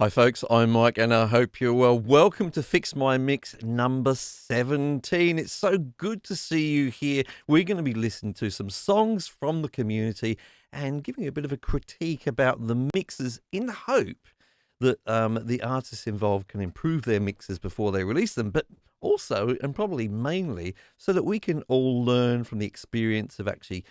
Hi folks, I'm Mike and I hope you're well. Welcome to Fix My Mix number 17. It's so good to see you here. We're going to be listening to some songs from the community and giving a bit of a critique about the mixes in the hope that the artists involved can improve their mixes before they release them, but also, and probably mainly, so that we can all learn from the experience of actually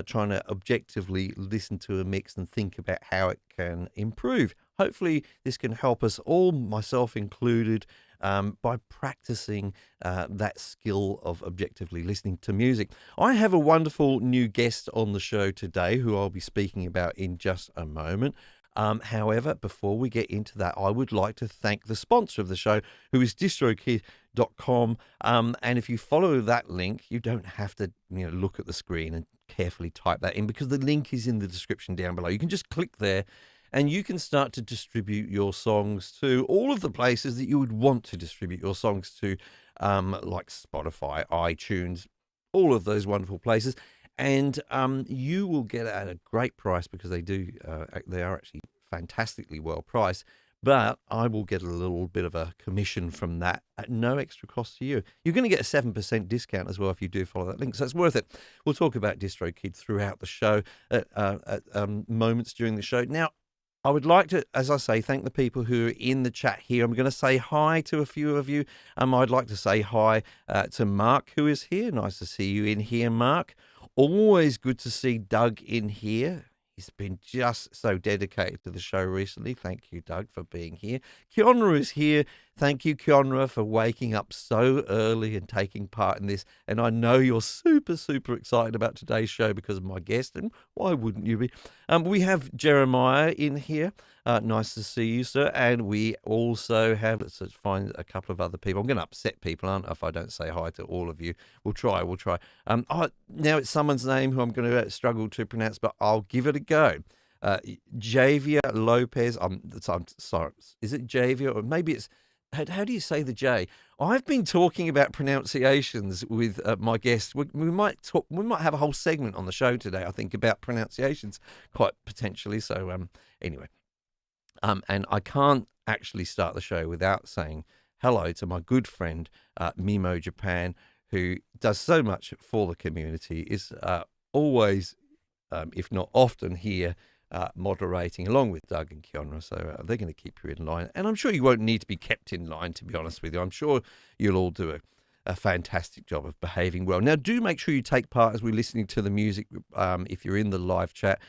trying to objectively listen to a mix and think about how it can improve. Hopefully, this can help us all, myself included, by practicing that skill of objectively listening to music. I have a wonderful new guest on the show today who I'll be speaking about in just a moment. However, before we get into that, I would like to thank the sponsor of the show, who is distrokid.com. And if you follow that link, you don't have to look at the screen and carefully type that in, because the link is in the description down below. You can just click there and you can start to distribute your songs to all of the places that you would want to distribute your songs to, like Spotify, iTunes, all of those wonderful places. And you will get it at a great price, because they are actually fantastically well priced. But I will get a little bit of a commission from that at no extra cost to you. You're going to get a 7% discount as well if you do follow that link, so it's worth it. We'll talk about DistroKid throughout the show at moments during the show. Now, I would like to, as I say, thank the people who are in the chat here. I'm going to say hi to a few of you. I'd like to say hi to Mark, who is here. Nice to see you in here, Mark. Always good to see Doug in here. He's been just so dedicated to the show recently. Thank you, Doug, for being here. Kionra is here. Thank you, Kionra, for waking up so early and taking part in this. And I know you're super, super excited about today's show because of my guest, and why wouldn't you be? We have Jeremiah in here. Nice to see you, sir. And we also have, let's find a couple of other people. I'm going to upset people, aren't I, if I don't say hi to all of you. We'll try. Now it's someone's name who I'm going to struggle to pronounce, but I'll give it a go. Javier Lopez. I'm sorry. Is it Javier, or maybe it's, how do you say the J? I've been talking about pronunciations with my guest. We might have a whole segment on the show today, I think, about pronunciations, quite potentially. So anyway, and I can't actually start the show without saying hello to my good friend Mimo Japan, who does so much for the community. Is always, if not often, here. Moderating along with Doug and Kionra, so they're going to keep you in line, and I'm sure you won't need to be kept in line, to be honest with you. I'm sure you'll all do a fantastic job of behaving well. Now, do make sure you take part as we're listening to the music. If you're in the live chat,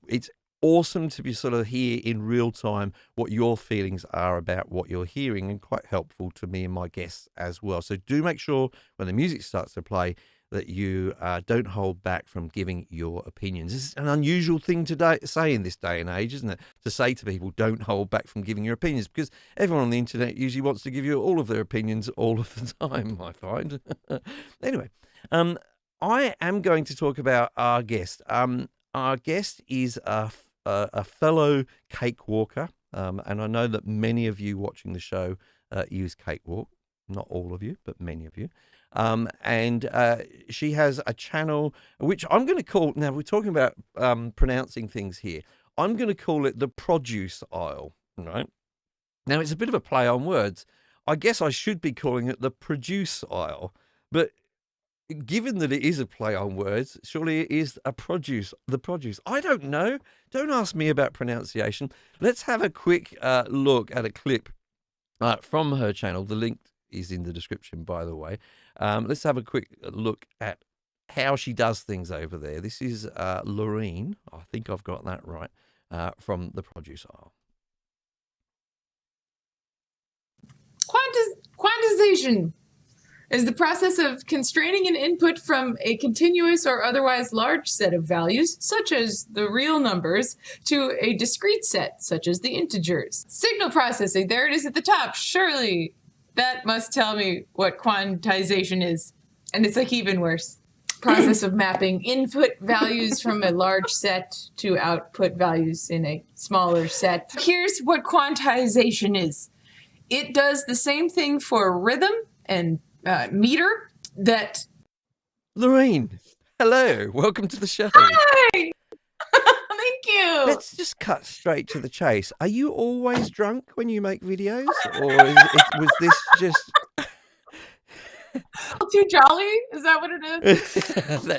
it's awesome to be sort of hear in real time what your feelings are about what you're hearing, and quite helpful to me and my guests as well. So do make sure when the music starts to play that you don't hold back from giving your opinions. This is an unusual thing to say in this day and age, isn't it? To say to people, don't hold back from giving your opinions, because everyone on the internet usually wants to give you all of their opinions all of the time, I find. Anyway, I am going to talk about our guest. Our guest is a fellow cakewalker, and I know that many of you watching the show use Cakewalk. Not all of you, but many of you. And she has a channel, which I'm going to call, now we're talking about pronouncing things here. I'm going to call it the produce aisle, right? Now, it's a bit of a play on words. I guess I should be calling it the produce aisle, but given that it is a play on words, surely it is the produce. I don't know. Don't ask me about pronunciation. Let's have a quick look at a clip from her channel. The link is in the description, by the way. Let's have a quick look at how she does things over there. This is Lorene, I think I've got that right, from the produce aisle. Quantization is the process of constraining an input from a continuous or otherwise large set of values, such as the real numbers, to a discrete set, such as the integers. Signal processing, there it is at the top. Surely that must tell me what quantization is. And it's like even worse. Process of mapping input values from a large set to output values in a smaller set. Here's what quantization is. It does the same thing for rhythm and meter that... Lorene, hello. Welcome to the show. Hi! Thank you. Let's just cut straight to the chase. Are you always drunk when you make videos, or was this just? Too jolly? Is that what it is?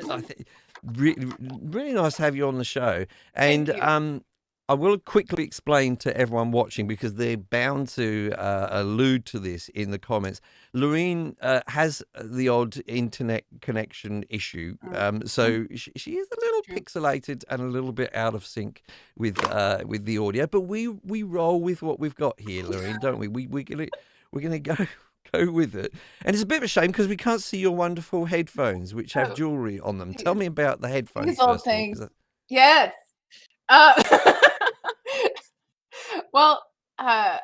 I think really nice to have you on the show, Thank and you. I will quickly explain to everyone watching because they're bound to allude to this in the comments. Lorene has the odd internet connection issue, Mhm. so she is a little True. pixelated and a little bit out of sync with the audio. But we roll with what we've got here, Lorene, don't we? We're gonna go with it. And it's a bit of a shame because we can't see your wonderful headphones, which have Oh, jewelry on them. Tell these me about the headphones these old first of all, things. because Yes. Uh, well, uh,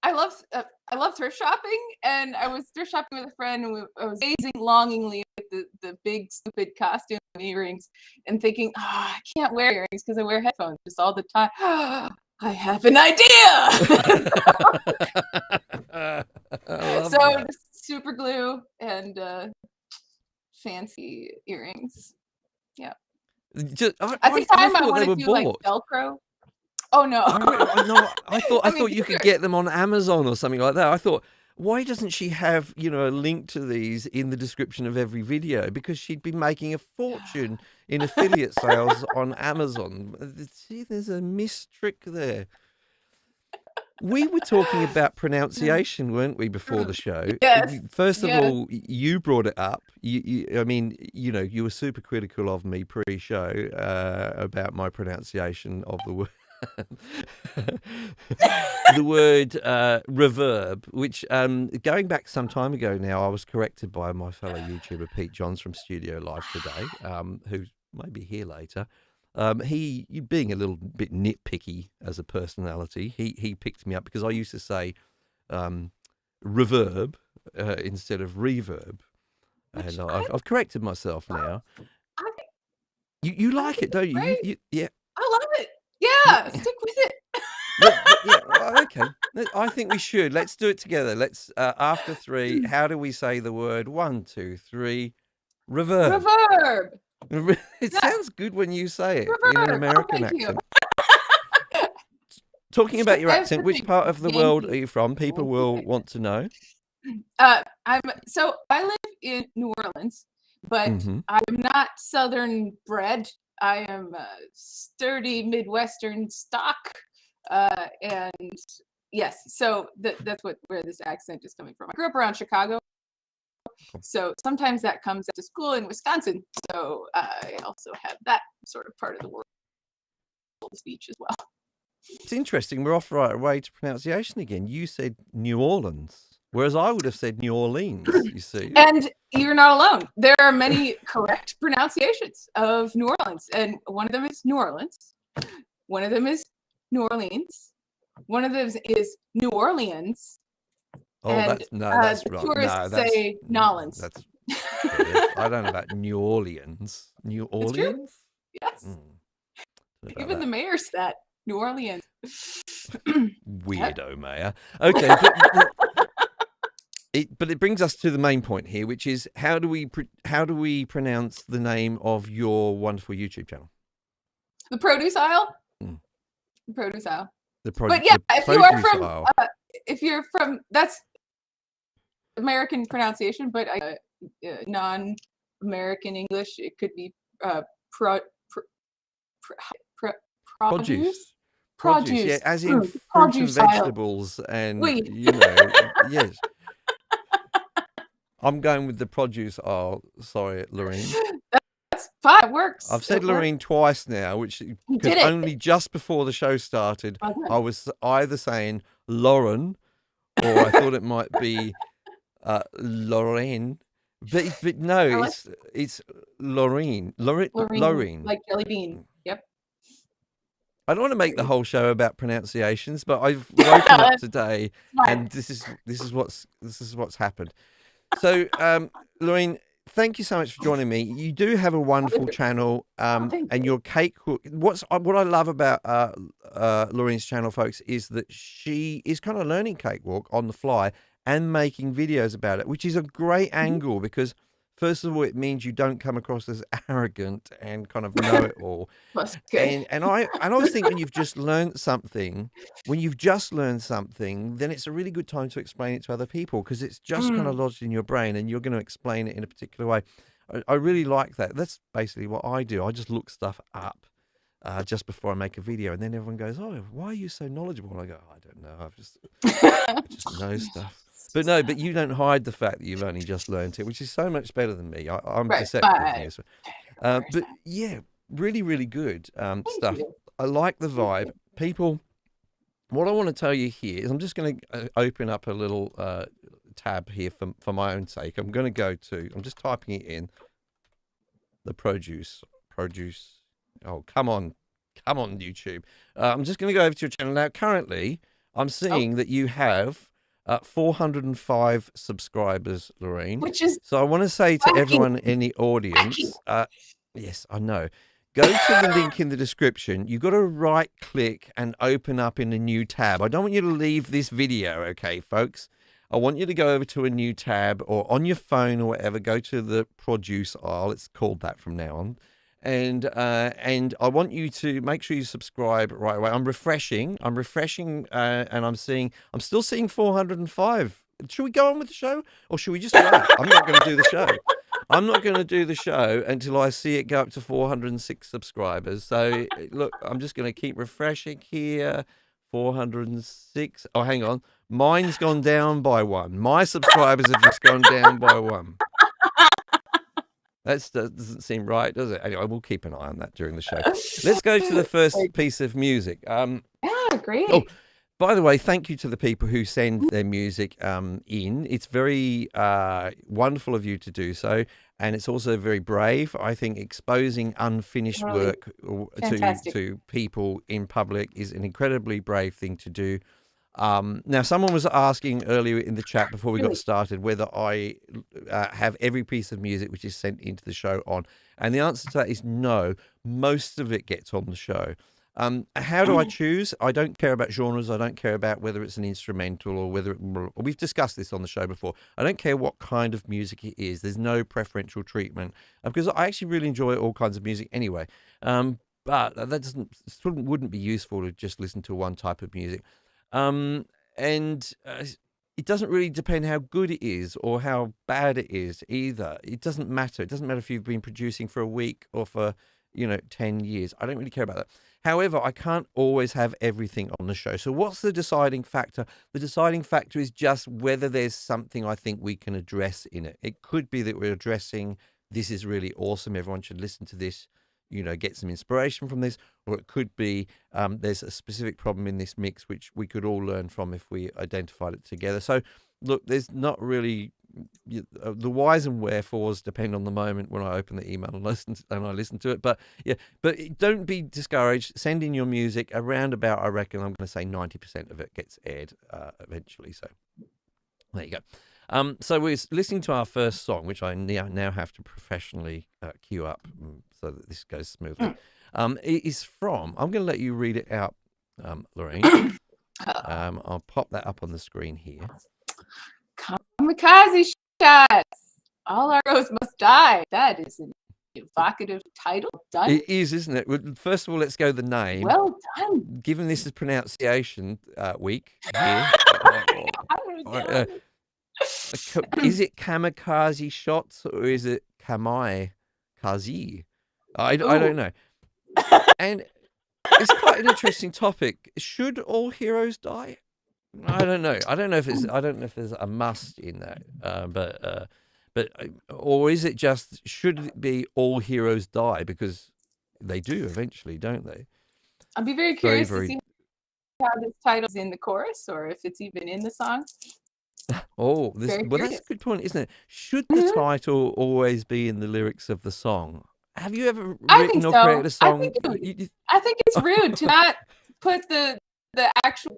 I love thrift shopping, and I was thrift shopping with a friend, and I was gazing longingly at the big stupid costume earrings, and thinking, oh, I can't wear earrings because I wear headphones just all the time. I have an idea. I love So that. just super glue and fancy earrings. Yeah. Just, I think I time I thought want they to were do like bought. Velcro. Oh no. No, I I mean, thought you could get them on Amazon or something like that. I thought, why doesn't she have, a link to these in the description of every video? Because she'd be making a fortune in affiliate sales on Amazon. See, there's a trick there. We were talking about pronunciation, weren't we, before the show? Yes. First of Yes. all, you brought it up. I mean, you were super critical of me pre-show about my pronunciation of the word. The word reverb, which going back some time ago now, I was corrected by my fellow YouTuber Pete Johns from Studio Live today, who may be here later. He, being a little bit nitpicky as a personality, he picked me up because I used to say reverb instead of reverb, Which and I I've corrected myself now. I think You I like think it, it's don't you? great. Yeah. I love it. Yeah. Yeah, stick with it. Yeah, okay. I think we should. Let's do it together. Let's after three. How do we say the word? 1, 2, 3. Reverb. Reverb. It Yeah, sounds good when you say it in an reverb. Oh, American thank you. accent. Talking about your I have accent, such which a part of the world are Yankee, you from? People Yankee will accent. want to know. I live in New Orleans, but Hmm. I'm not Southern bred. I am sturdy Midwestern stock, and yes, so that's where this accent is coming from. I grew up around Chicago, so sometimes that comes to school in Wisconsin. So I also have that sort of part of the world speech as well. It's interesting. We're off right away to pronunciation again. You said New Orleans, whereas I would have said New Orleans. You see. And you're not alone. There are many correct pronunciations of New Orleans, and one of them is New Orleans. One of them is New Orleans. One of them is New Orleans, Oh, and that's the wrong. tourists No, say Nolans. that's BS. I don't know about New Orleans. New It's true. Orleans? Yes. Mm, don't know about Even the that. mayor said New Orleans. Yep. Weirdo mayor. Okay, but it brings us to the main point here, which is how do we pronounce the name of your wonderful YouTube channel? The produce aisle. Mm. The produce aisle. The But yeah, produce aisle. if you're from, that's American pronunciation, but non-American English, it could be pro, pro, pro, produce. Produce, yeah, as in The fruit and produce aisle. vegetables, and Wait. yes. I'm going with the produce aisle. Sorry, Lorene. That's fine. It works. I've said It works. Lorene twice now, which You because did it. only just before the show started, Okay. I was either saying Lauren or I thought it might be Lorraine, but no, it's Lorene. Lorene, Lorene. like jelly bean. Yep. I don't want to make the whole show about pronunciations, but I've woken up today, and this is what's happened. So, Lorene, thank you so much for joining me. You do have a wonderful channel, and your cake cook. What I love about Lorene's channel, folks, is that she is kind of learning cakewalk on the fly and making videos about it, which is a great angle because first of all, it means you don't come across as arrogant and kind of know it all. That's good. And I always think when you've just learned something, then it's a really good time to explain it to other people because it's just kind of Mm, lodged in your brain and you're going to explain it in a particular way. I really like that. That's basically what I do. I just look stuff up just before I make a video, and then everyone goes, "Oh, why are you so knowledgeable?" And I go, "I don't know. I just know stuff." But no, but you don't hide the fact that you've only just learned it, which is so much better than me. I'm right, deceptive, but yes. But 10%. yeah, really, really good Thank stuff. you. I like the Thank vibe. you. People, what I want to tell you here is I'm just going to open up a little tab here for my own sake. I'm going to I'm just typing it in, the produce. Oh, come on, YouTube. I'm just going to go over to your channel now. Currently, I'm Oh, seeing that you have 405 subscribers, Lorene. which is So I want to say to lacking, everyone in the lacking. audience, yes, I know. Go to the link in the description. You've got to right click and open up in a new tab. I don't want you to leave this video, okay, folks? I want you to go over to a new tab or on your phone or whatever, go to the produce aisle. It's called that from now on. And I want you to make sure you subscribe right away. I'm refreshing, and I'm still seeing 405. Should we go on with the show or should we just wait? I'm not going to do the show. I'm not going to do the show until I see it go up to 406 subscribers. So look, I'm just going to keep refreshing here. 406. Oh, hang on. Mine's gone down by one. My subscribers have just gone down by one. That doesn't seem right, does it? Anyway, we'll keep an eye on that during the show. Let's go to the first Like, piece of music. yeah, Oh, great. by the way, thank you to the people who send their music in. It's very wonderful of you to do so, and it's also very brave. I think exposing unfinished Really work fantastic. to people in public is an incredibly brave thing to do. Now, someone was asking earlier in the chat before we got Really. started whether I have every piece of music which is sent into the show on, and the answer to that is no. Most of it gets on the show. How do I choose? I don't care about genres. I don't care about whether it's an instrumental or whether we've discussed this on the show before. I don't care what kind of music it is. There's no preferential treatment because I actually really enjoy all kinds of music anyway. But that wouldn't be useful to just listen to one type of music. Um, and it doesn't really depend how good it is or how bad it is either. It doesn't matter. It doesn't matter if you've been producing for a week or for 10 years. I don't really care about that. However, I can't always have everything on the show. So what's the deciding factor? The deciding factor is just whether there's something I think we can address in it. It could be that we're addressing, this is really awesome, everyone should listen to this, get some inspiration from this, or it could be there's a specific problem in this mix which we could all learn from if we identified it together. So look, there's not really the whys and wherefores depend on the moment when I open the email and listen to it. But yeah, but don't be discouraged. Send in your music. Around about, I reckon, I'm going to say 90% of it gets aired eventually. So there you go. So we're listening to our first song, which I now have to professionally queue up so that this goes smoothly. It is from. I'm going to let you read it out, Lorene. I'll pop that up on the screen here. Kamikaze shots. All our heroes must die. That is an evocative title. Done. It is, isn't it? Well, first of all, let's go the name. Well done. Given this is pronunciation week here, is it kamikaze shots or is it kamai kazi? I don't know. And it's quite an interesting topic. Should all heroes die? I don't know. I don't know if there's a must in that. But or is it just should it be all heroes die because they do eventually, don't they? I'll be very curious Very, to see how this title's in the chorus or if it's even in the song. Oh, Very that's a curious. good point, isn't it? Should the title always be in the lyrics of the song? Have you ever I written think or so. created a song? I think it's rude to not put the actual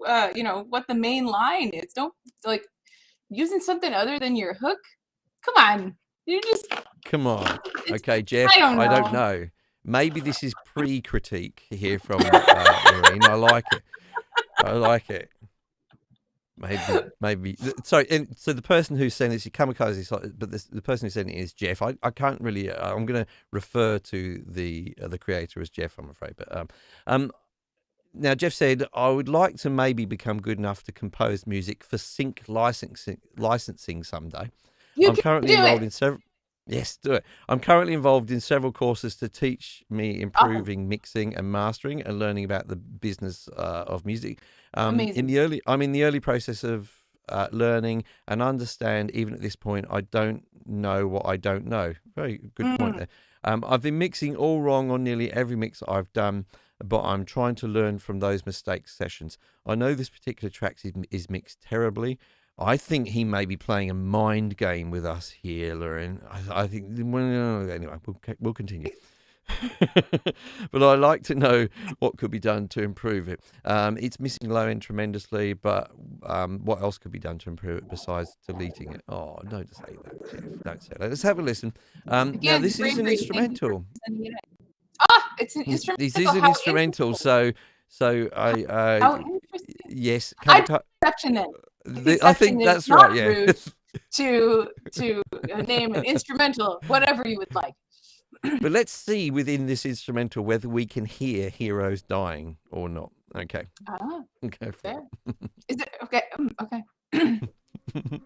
what the main line is. Don't like using something other than your hook. Come on. You just Come on. Okay, Jeff, I don't know. Maybe this is pre-critique here from Lorene. I like it. maybe. Sorry, and so the person who sent this, kamikaze, but the person who sent it is Jeff. I can't really. I'm going to refer to the creator as Jeff, I'm afraid. But um, now Jeff said I would like to maybe become good enough to compose music for sync licensing someday. You I'm can currently do enrolled it. in several. Yes, do it. I'm currently involved in several courses to teach me Awesome. improving mixing and mastering and learning about the business of music. Amazing. I'm in the early process of learning and understand. Even at this point, I don't know what I don't know. Very good point Mm. there. I've been mixing all wrong on nearly every mix I've done, but I'm trying to learn from those mistakes sessions. I know this particular track is mixed terribly. I think he may be playing a mind game with us here, Lorene. I think. Well, anyway, we'll continue. But I like to know what could be done to improve it. It's missing low end tremendously, but what else could be done to improve it besides deleting it? Oh, don't say that, Jeff. Don't say that. Let's have a listen. Now, Again, this is an bravery. Thank you for instrumental. sending it in. Ah, it's an This instrumental. is an How instrumental. interesting. So How interesting. yes, I take exception then. I take I exception think that it's that's right. not Yeah. rude to name an instrumental, whatever you would like. But let's see within this instrumental whether we can hear heroes dying or not. Okay. Ah, Go for fair. Is it okay? Okay. it.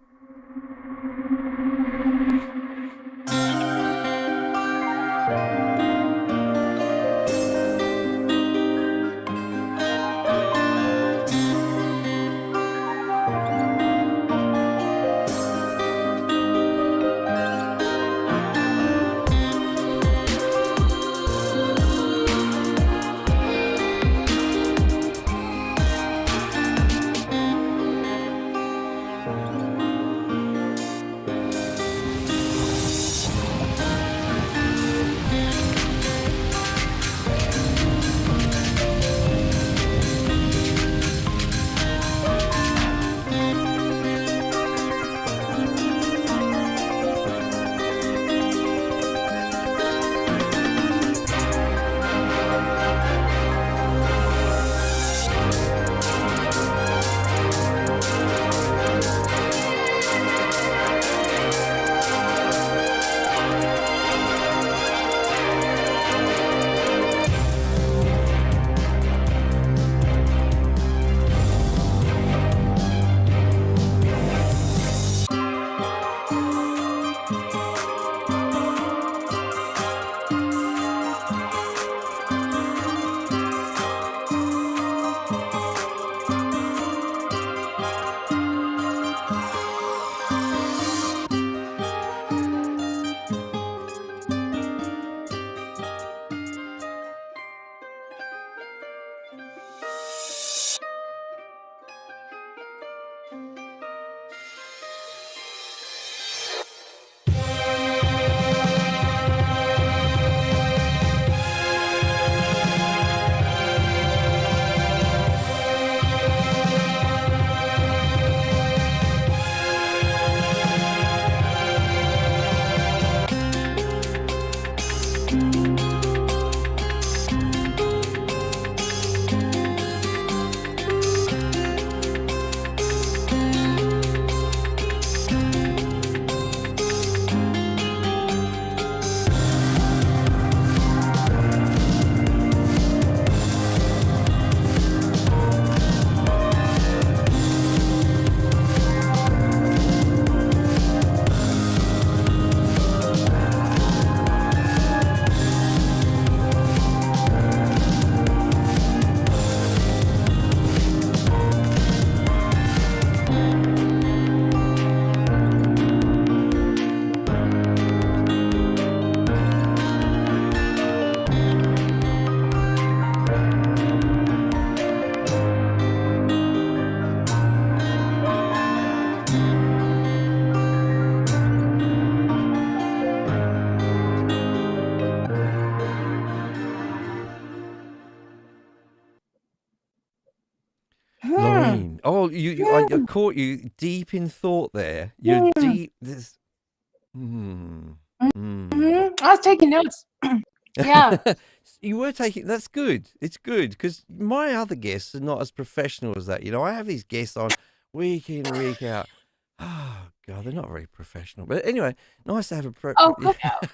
Lorene. Oh, I caught you deep in thought there. You're deep. This. I was taking notes. Yeah. You were taking. That's good. It's good because my other guests are not as professional as that. I have these guests on week in, week out. Oh God, they're not very professional. But anyway, nice to have a Oh, look out.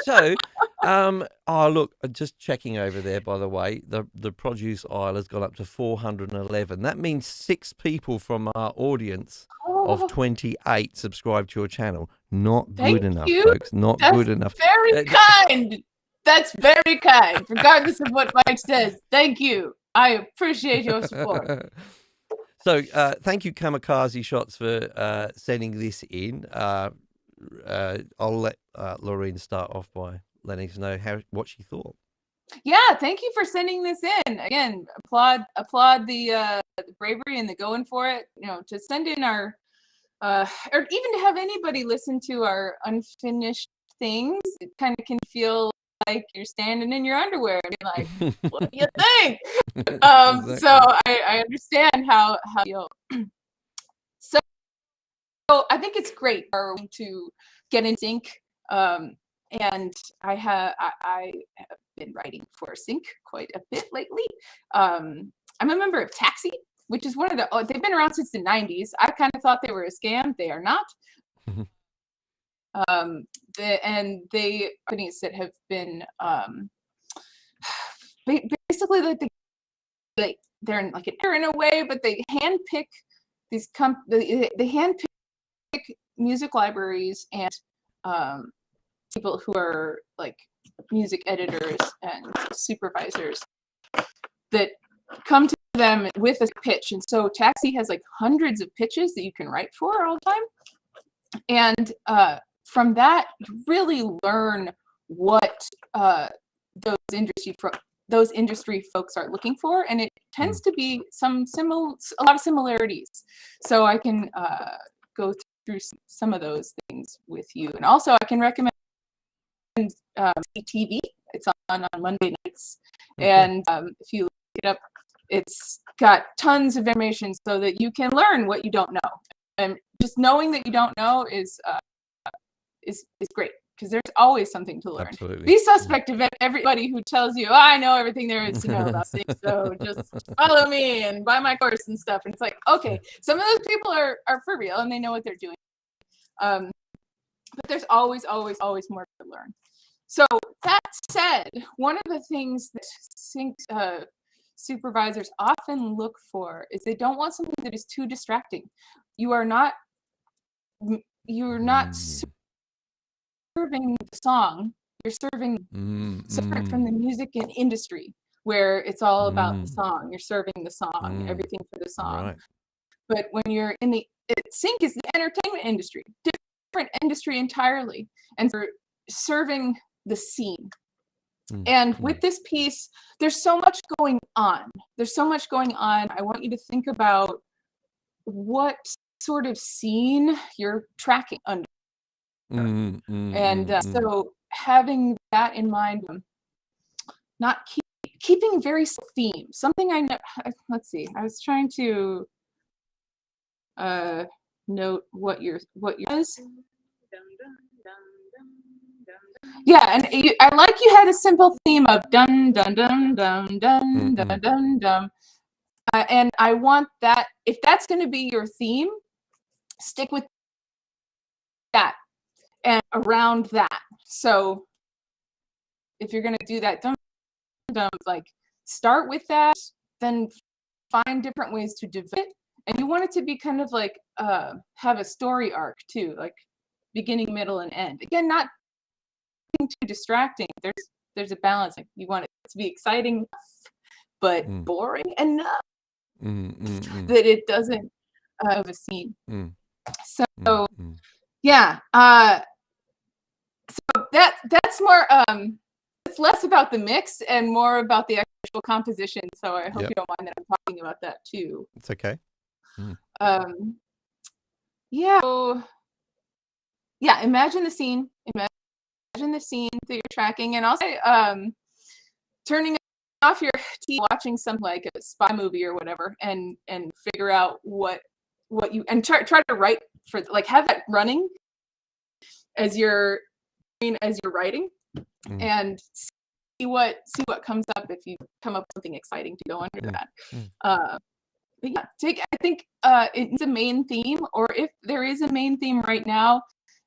So, oh look, just checking over there. By the way, the produce aisle has gone up to 411. That means 6 people from our audience of Oh, 28 subscribe to your channel. Not good thank enough, you. folks. Not That's good enough. very Uh, kind. That's very kind, regardless of what Mike says. Thank you. I appreciate your support. So, thank you, Kamikaze Shots, for sending this in. I'll let Lorene start off by letting us know what she thought. Yeah, thank you for sending this in. Again, applaud the bravery and the going for it. You know, to send in our or even to have anybody listen to our unfinished things, it kind of can feel like you're standing in your underwear and you're like, what do you think? Exactly. So I understand how you feel. So I think it's great to get in sync. And I have been writing for Sync quite a bit lately. I'm a member of Taxi, which is one of the they've been around since the 90s. I kind of thought they were a scam. They are not. And they companies that have been basically they're in like an error in a way, but they handpick these they handpick music libraries and people who are like music editors and supervisors that come to them with a pitch. And so Taxi has like hundreds of pitches that you can write for all the time. And from that, you really learn what those industry folks are looking for, and it tends to be a lot of similarities. So I can go through some of those things with you, and also I can recommend TV. It's on Monday nights, and if you look it up, it's got tons of information so that you can learn what you don't know. And just knowing that you don't know is great, because there's always something to learn. Absolutely. Be suspect of everybody who tells you, oh, I know everything there is to know about things, so just follow me and buy my course and stuff. And it's like, okay, some of those people are for real and they know what they're doing. But there's always more to learn. So that said, one of the things that Sync supervisors often look for is they don't want something that is too distracting. You're not serving the song, you're serving separate from the music and industry where it's all about the song. You're serving the song, everything for the song. Right. But when you're in Sync is the entertainment industry, different industry entirely, and for serving the scene. And with this piece, there's so much going on. I want you to think about what sort of scene you're tracking under. So having that in mind, not keeping very theme. Something I know. Let's see. I was trying to note what your is. Yeah, and I like you had a simple theme of dun dun dun dun dun dun dun dun. And I want that. If that's going to be your theme, stick with that and around that. So if you're going to do that, like start with that, then find different ways to develop it. And you want it to be kind of like have a story arc too, like beginning, middle, and end. Again, not too distracting. There's a balance. Like you want it to be exciting, but boring enough that it doesn't have a scene. So yeah. So that's more it's less about the mix and more about the actual composition. So I hope you don't mind that I'm talking about that too. It's okay. Yeah. So, yeah, imagine the scene. Imagine the scene that you're tracking, and also turning off your TV, watching something like a spy movie or whatever, and figure out what you and try to write for, like, have that running as you're writing, and see what comes up if you come up with something exciting to go under that. yeah, I think it's a main theme, or if there is a main theme right now,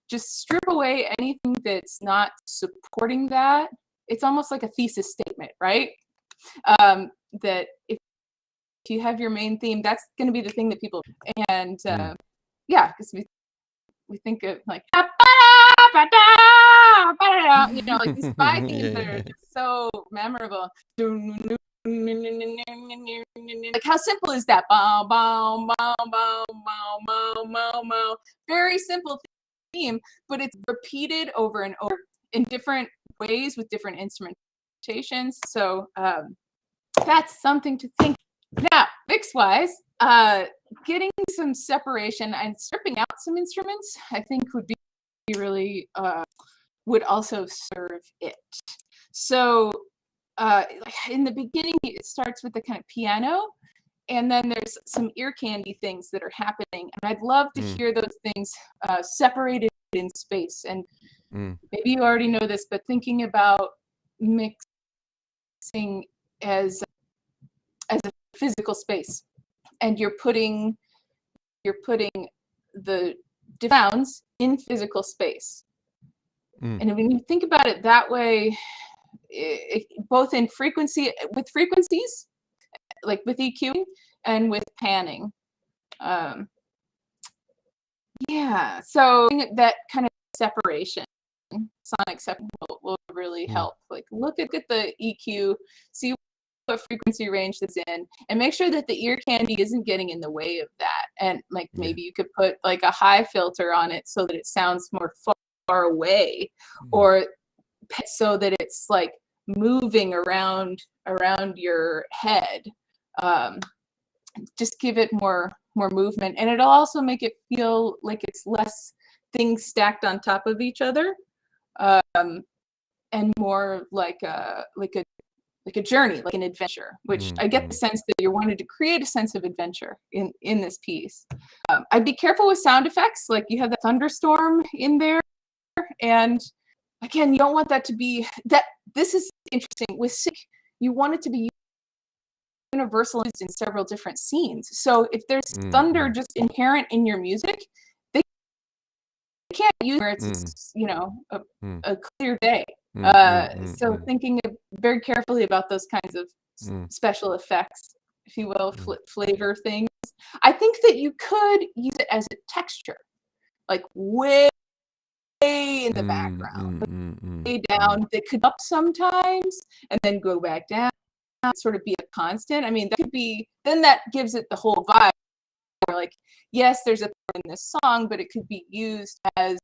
just strip away anything that's not supporting that. It's almost like a thesis statement, right? That if you have your main theme, that's going to be the thing that people, and yeah, because we think of like, you know, like these spy themes that are just so memorable. Like, how simple is that? Bow, bow, bow, bow, bow, bow, bow, bow. Very simple theme, but it's repeated over and over in different ways with different instrumentations. So that's something to think. Now, mix-wise, getting some separation and stripping out some instruments, I think would be really, would also serve it. So in the beginning, it starts with the kind of piano, and then there's some ear candy things that are happening. And I'd love to hear those things separated in space. And maybe you already know this, but thinking about mixing as a physical space, and you're putting the sounds in physical space. And when you think about it that way, both in frequencies, like with EQing and with panning. Yeah, so that kind of separation, sonic separation will really help. Like look at the EQ, see what frequency range that's in, and make sure that the ear candy isn't getting in the way of that. And like maybe you could put like a high filter on it so that it sounds more far away, or so that it's like moving around your head. Just give it more movement, and it'll also make it feel like it's less things stacked on top of each other, and more like a journey, like an adventure, which I get the sense that you wanted to create a sense of adventure in this piece. I'd be careful with sound effects, like you have the thunderstorm in there, and again, you don't want that to be that. This is interesting with sick. You want it to be universal in several different scenes. So if there's thunder just inherent in your music, they can't use where it's you know a clear day. So thinking very carefully about those kinds of special effects, if you will, flavor things. I think that you could use it as a texture, like way in the background, way down. They could up sometimes and then go back down, sort of be a constant. I mean, that could be, then that gives it the whole vibe. Like, yes, there's a in this song, but it could be used as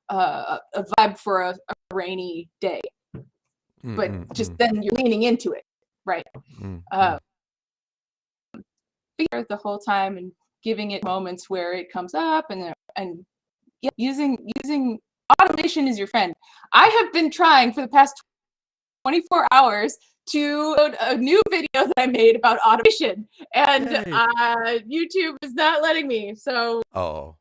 a vibe for a rainy day. But just then you're leaning into it, right? The whole time and giving it moments where it comes up, and yeah, using automation is your friend. I have been trying for the past 24 hours to load a new video that I made about automation, and YouTube is not letting me. So what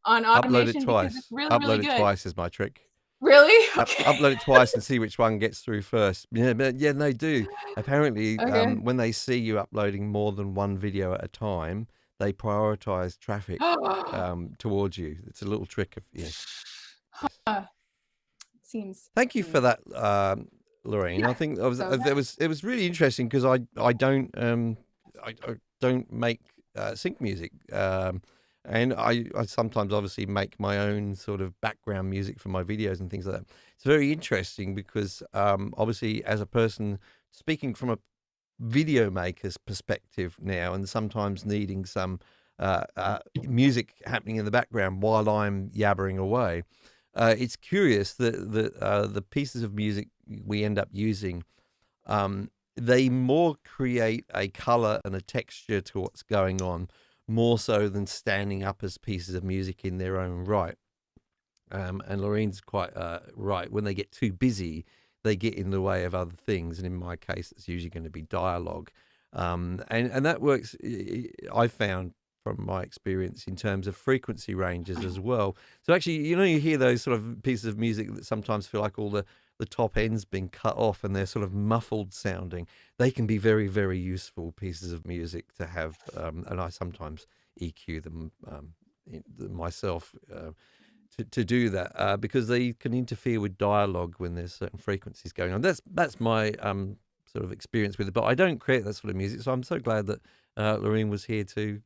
on automation, upload it twice. Because it's really, Upload really it good. twice is my trick. Really? Okay. Upload it twice and see which one gets through first. Yeah, but yeah, they do. Apparently, when they see you uploading more than one video at a time, they prioritize traffic towards you. It's a little trick of Seems. Thank you for that, Lorene. Yeah, I think it was really interesting because I don't make sync music, and I sometimes obviously make my own sort of background music for my videos and things like that. It's very interesting because obviously as a person speaking from a video maker's perspective now, and sometimes needing some music happening in the background while I'm yabbering away. It's curious that the pieces of music we end up using, they more create a color and a texture to what's going on, more so than standing up as pieces of music in their own right. And Lorene's quite right. When they get too busy, they get in the way of other things. And in my case, it's usually going to be dialogue. And that works, I found, from my experience, in terms of frequency ranges as well. So actually, you hear those sort of pieces of music that sometimes feel like all the the top end's been cut off and they're sort of muffled sounding, they can be very, very useful pieces of music to have. And I sometimes EQ them myself to do that because they can interfere with dialogue when there's certain frequencies going on. That's my sort of experience with it. But I don't create that sort of music, so I'm so glad that Lorene was here to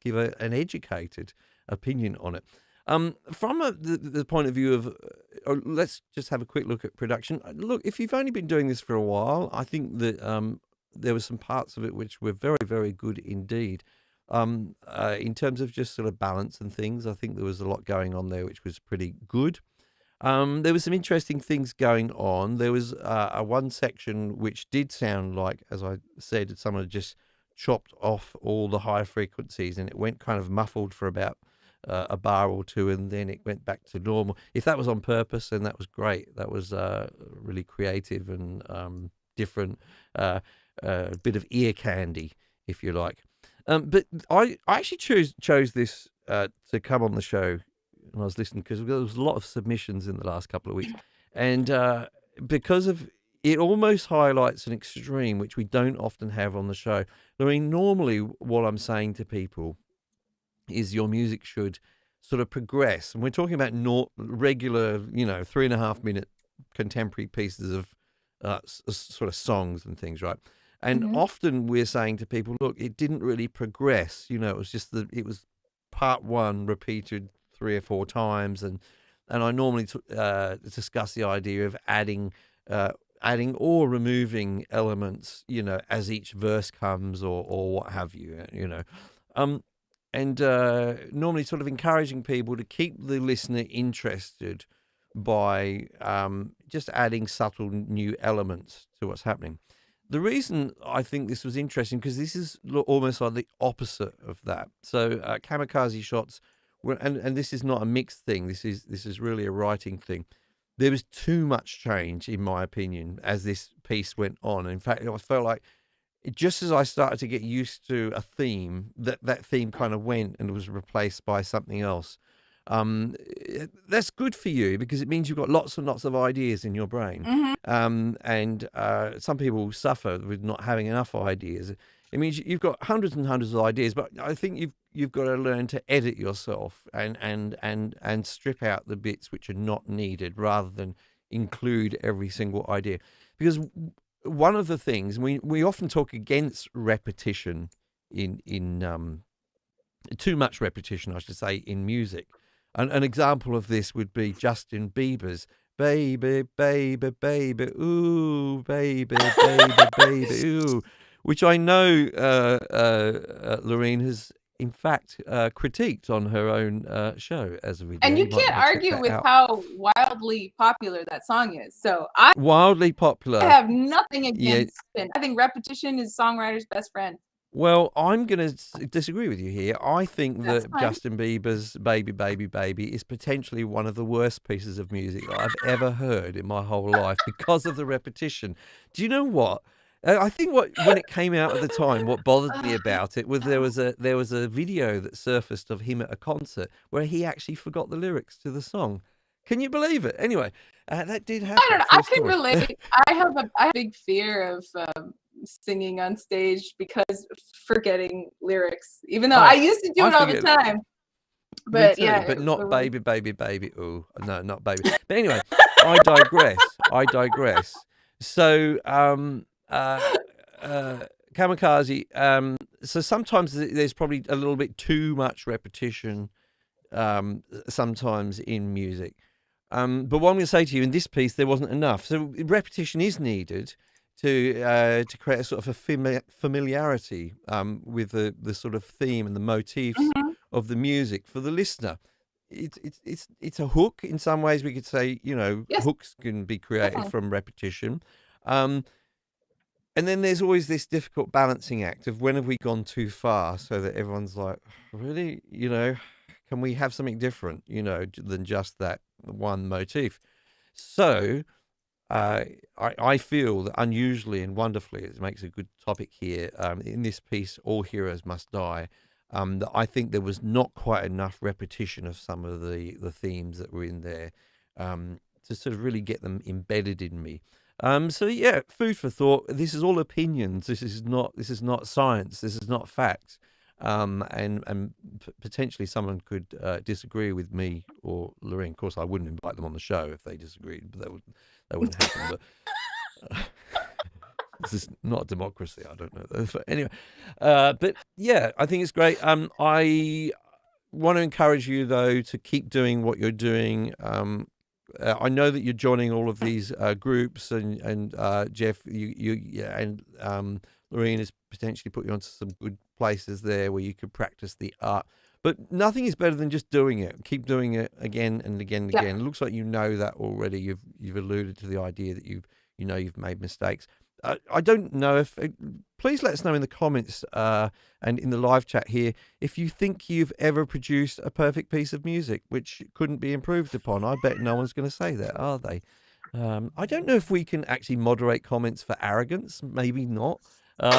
give an educated opinion on it. From the point of view of, let's just have a quick look at production. Look, if you've only been doing this for a while, I think that there were some parts of it which were very, very good indeed. In terms of just sort of balance and things, I think there was a lot going on there which was pretty good. There was some interesting things going on. There was a one section which did sound like, as I said, someone had just chopped off all the high frequencies and it went kind of muffled for about a bar or two, and then it went back to normal. If that was on purpose, then that was great. That was really creative and different, bit of ear candy, if you like. But I actually chose this to come on the show when I was listening because there was a lot of submissions in the last couple of weeks, and because of it, almost highlights an extreme which we don't often have on the show. I mean, normally what I'm saying to people is your music should sort of progress, and we're talking about regular, 3.5 minute contemporary pieces of sort of songs and things, right? And often we're saying to people, look, it didn't really progress. It was just that it was part one repeated 3 or 4 times, and I normally discuss the idea of adding or removing elements, as each verse comes or what have you, and normally sort of encouraging people to keep the listener interested by just adding subtle new elements to what's happening. The reason I think this was interesting, because this is almost like the opposite of that. So kamikaze shots were, and this is not a mixed thing. This is really a writing thing. There was too much change, in my opinion, as this piece went on. In fact, I felt like just as I started to get used to a theme, that theme kind of went and was replaced by something else. That's good for you because it means you've got lots and lots of ideas in your brain. And some people suffer with not having enough ideas. It means you've got hundreds and hundreds of ideas, but I think you've got to learn to edit yourself and strip out the bits which are not needed rather than include every single idea. Because one of the things we often talk against repetition in too much repetition, I should say, in music. An example of this would be Justin Bieber's "Baby, Baby, Baby, Ooh, Baby, Baby, Baby, Ooh," which I know Lorene has in fact critiqued on her own show as a video. And you can't argue with how wildly popular that song is. So I wildly popular. have nothing against it. I think repetition is songwriter's best friend. Well, I'm going to disagree with you here. I think that Justin Bieber's "Baby, Baby, Baby" is potentially one of the worst pieces of music that I've ever heard in my whole life because of the repetition. Do you know what? I think when it came out at the time, what bothered me about it was there was a video that surfaced of him at a concert where he actually forgot the lyrics to the song. Can you believe it? Anyway, that did happen. I don't know. I can relate. I have a big fear of singing on stage because forgetting lyrics, even though I used to do it all the time. But yeah, but not "Baby, Baby, Baby." Oh no, not "Baby." But anyway, I digress. So kamikaze. So sometimes there's probably a little bit too much repetition. Sometimes in music. But what I'm going to say to you, in this piece, there wasn't enough. So repetition is needed to create a sort of a familiarity with the sort of theme and the motifs of the music for the listener. It's a hook. In some ways, we could say, hooks can be created from repetition. And then there's always this difficult balancing act of when have we gone too far so that everyone's like, really, can we have something different, than just that one motif? So I feel that unusually and wonderfully, it makes a good topic here, in this piece, "All Heroes Must Die," that I think there was not quite enough repetition of some of the themes that were in there. to sort of really get them embedded in me. So yeah, food for thought. This is all opinions. This is not science. This is not fact. And potentially someone could disagree with me or Lorene. Of course, I wouldn't invite them on the show if they disagreed, but that wouldn't happen. But this is not democracy. I don't know. But anyway, but yeah, I think it's great. I want to encourage you though to keep doing what you're doing. I know that you're joining all of these groups, and Jeff, and Lorene has potentially put you onto some good places there where you could practice the art. But nothing is better than just doing it. Keep doing it again and again and again. It looks like you know that already. You've alluded to the idea that you've made mistakes. I don't know if. Please let us know in the comments and in the live chat here if you think you've ever produced a perfect piece of music which couldn't be improved upon. I bet no one's going to say that, are they? I don't know if we can actually moderate comments for arrogance. Maybe not. But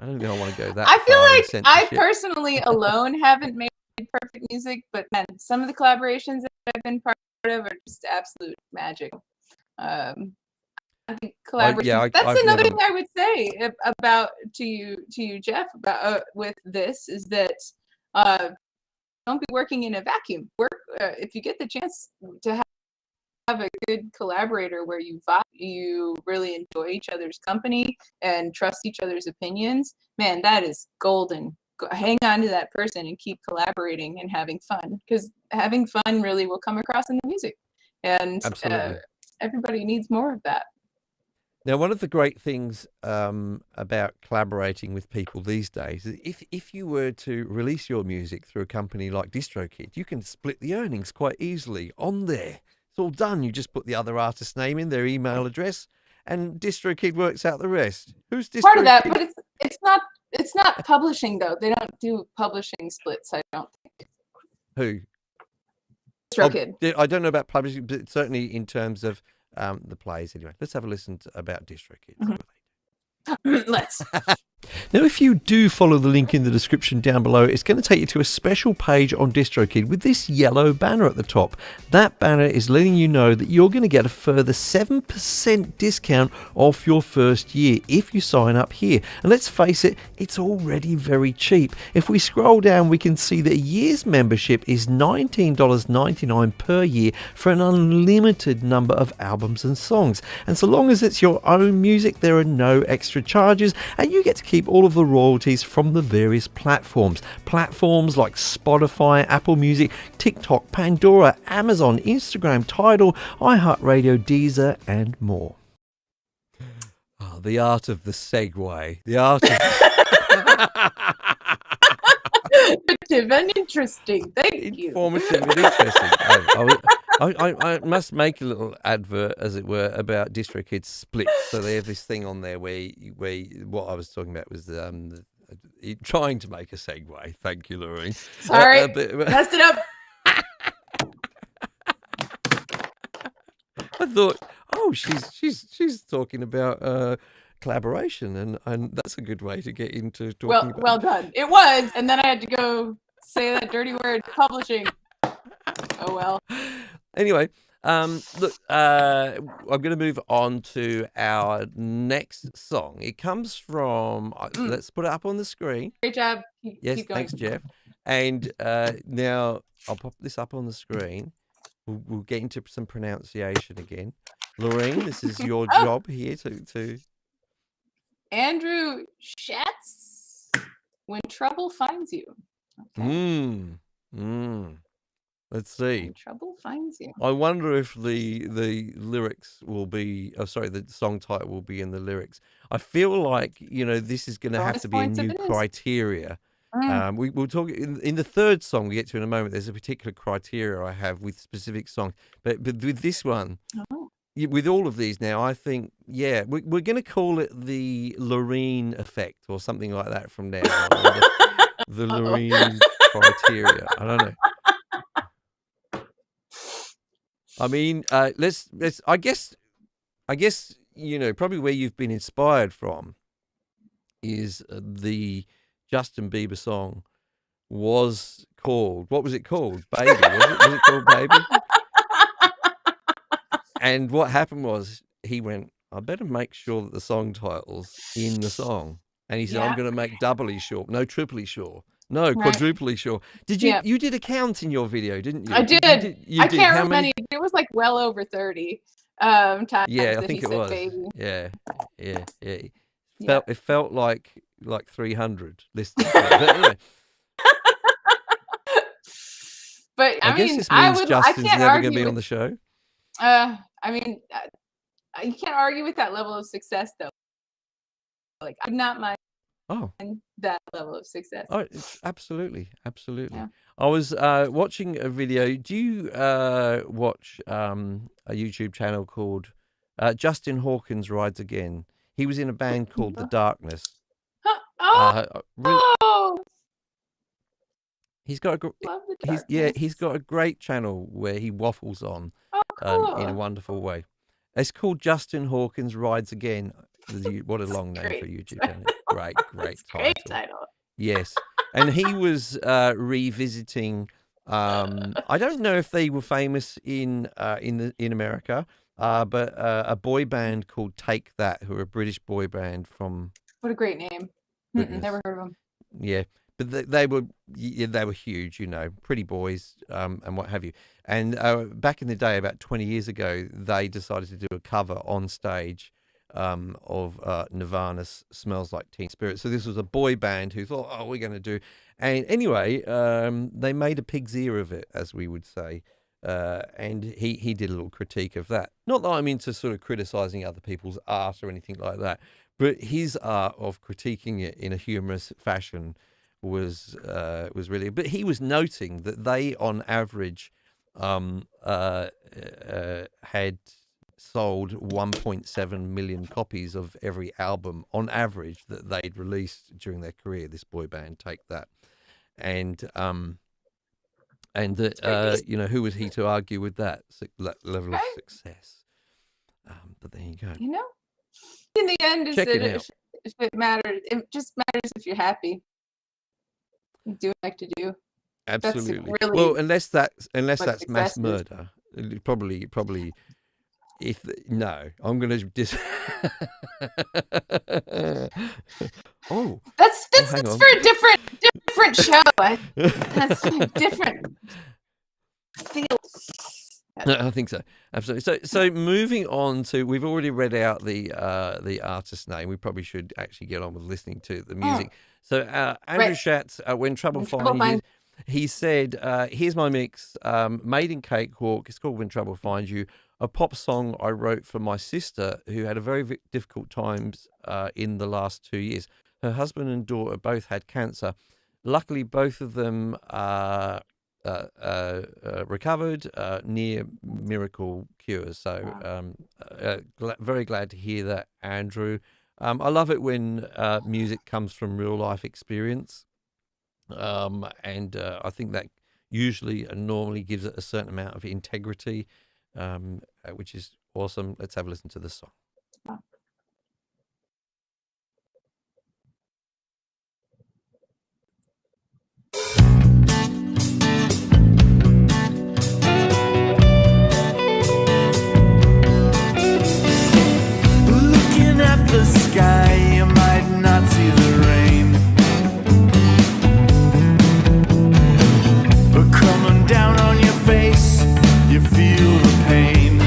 I don't think I want to go that I feel far in like I censorship. personally alone haven't made perfect music, but man, some of the collaborations that I've been part of are just absolute magic. I think collaborations. That's I've another never. thing I would say about to you, Jeff, about with this is that don't be working in a vacuum. Work if you get the chance to have a good collaborator where you really enjoy each other's company and trust each other's opinions. Man, that is golden. Hang on to that person and keep collaborating and having fun, because having fun really will come across in the music, and Absolutely. everybody needs more of that. Now, one of the great things about collaborating with people these days is if you were to release your music through a company like DistroKid, you can split the earnings quite easily on there. It's all done. You just put the other artist's name in, their email address, and DistroKid works out the rest. Who's DistroKid? Part of that, but it's not publishing though. They don't do publishing splits, I don't think. Who? DistroKid. I don't know about publishing, but certainly in terms of the plays. Anyway, let's have a listen about DistroKid. Let's. Now, if you do follow the link in the description down below, it's going to take you to a special page on DistroKid with this yellow banner at the top. That banner is letting you know that you're going to get a further 7% discount off your first year if you sign up here. And let's face it, it's already very cheap. If we scroll down, we can see that a year's membership is $19.99 per year for an unlimited number of albums and songs. And so long as it's your own music, there are no extra charges, and you get to keep all of the royalties from the various platforms. Platforms like Spotify, Apple Music, TikTok, Pandora, Amazon, Instagram, Tidal, iHeartRadio, Deezer, and more. Oh, the art of the segue. The art of... Informative and interesting. Thank you. Informative and interesting. I must make a little advert, as it were, about DistroKid Split. So they have this thing on there where what I was talking about was trying to make a segue. Thank you, Lorene. Sorry, messed it up. I thought, oh, she's talking about collaboration, and that's a good way to get into talking about. Well done. It was, and then I had to go say that dirty word, publishing. Oh well. Anyway, look, I'm going to move on to our next song. It comes from. Let's put it up on the screen. Great job. Yes, keep going. thanks, Jeff. And now I'll pop this up on the screen. We'll get into some pronunciation again. Lorene, this is your job here to. Andrew Schatz, When Trouble Finds You. Okay. Let's see. When Trouble Finds You. I wonder if the lyrics will be. Oh, sorry, the song title will be in the lyrics. I feel like this is going to have to be a new criteria. We'll talk in the third song we get to in a moment. There's a particular criteria I have with specific songs, but with this one. With all of these now, I think, we're going to call it the Lorene effect or something like that from now on. The Lorene criteria. I don't know. I mean, let's. I guess, probably where you've been inspired from is the Justin Bieber song was called. What was it called? Baby. Was it called Baby? And what happened was he went, I better make sure that the song title's in the song. And he said, I'm Yeah. going to make doubly sure, no, triply sure, no, Right. quadruply sure. Did Yeah. you did a count in your video, didn't you? I did. You I did. can't How remember many? It was like well over 30 times Yeah, I that think he it said was. baby. Yeah. Yeah. It felt like 300 listeners. But anyway, But I I guess mean, this means I Justin's can't never going to argue be on with. the show. I mean, you can't argue with that level of success, though. Like, I would not mind Oh, that level of success. absolutely. Yeah. I was watching a video. Do you watch a YouTube channel called Justin Hawkins Rides Again? He was in a band called The Darkness. Really, Oh, he's got a love the darkness. he's got a great channel where he waffles on Oh, in a cool. wonderful way. It's called Justin Hawkins Rides Again. What a long name Great. for a YouTube channel. Great That's a title. great title. Yes, and he was revisiting. I don't know if they were famous in America, but a boy band called Take That, who are a British boy band from. What a great name. Goodness. Never heard of them. Yeah, but they were huge, pretty boys, and what have you. And back in the day, about 20 years ago, they decided to do a cover on stage of Nirvana's "Smells Like Teen Spirit." So this was a boy band who thought, "Oh, we're going to do," and anyway, they made a pig's ear of it, as we would say. And he did a little critique of that. Not that I'm into sort of criticizing other people's art or anything like that, but his art of critiquing it in a humorous fashion was really. But he was noting that they, on average, had sold 1.7 million copies of every album on average that they'd released during their career. This boy band, Take That, and that who was he to argue with that level of success? But there you go. In the end, Check it out. if it matters, it just matters if you're happy. Do what you like to do. Absolutely. That's really well, unless that's mass success is. murder, probably. I'm going to oh, That's hang on. for a different show. That's a different feel. No, I think so. Absolutely. So moving on to, we've already read out the artist name. We probably should actually get on with listening to the music. So Andrew Right. Schatz, When Trouble Finds You, he said, here's my mix, made in Cakewalk. It's called When Trouble Finds You, a pop song I wrote for my sister who had a very difficult times in the last 2 years. Her husband and daughter both had cancer. Luckily, both of them recovered, near miracle cures. So very glad to hear that, Andrew. I love it when music comes from real life experience, and I think that usually and normally gives it a certain amount of integrity, which is awesome. Let's have a listen to this song. Looking at the sky, you might not see the rain, but coming down on your face, you feel the pain.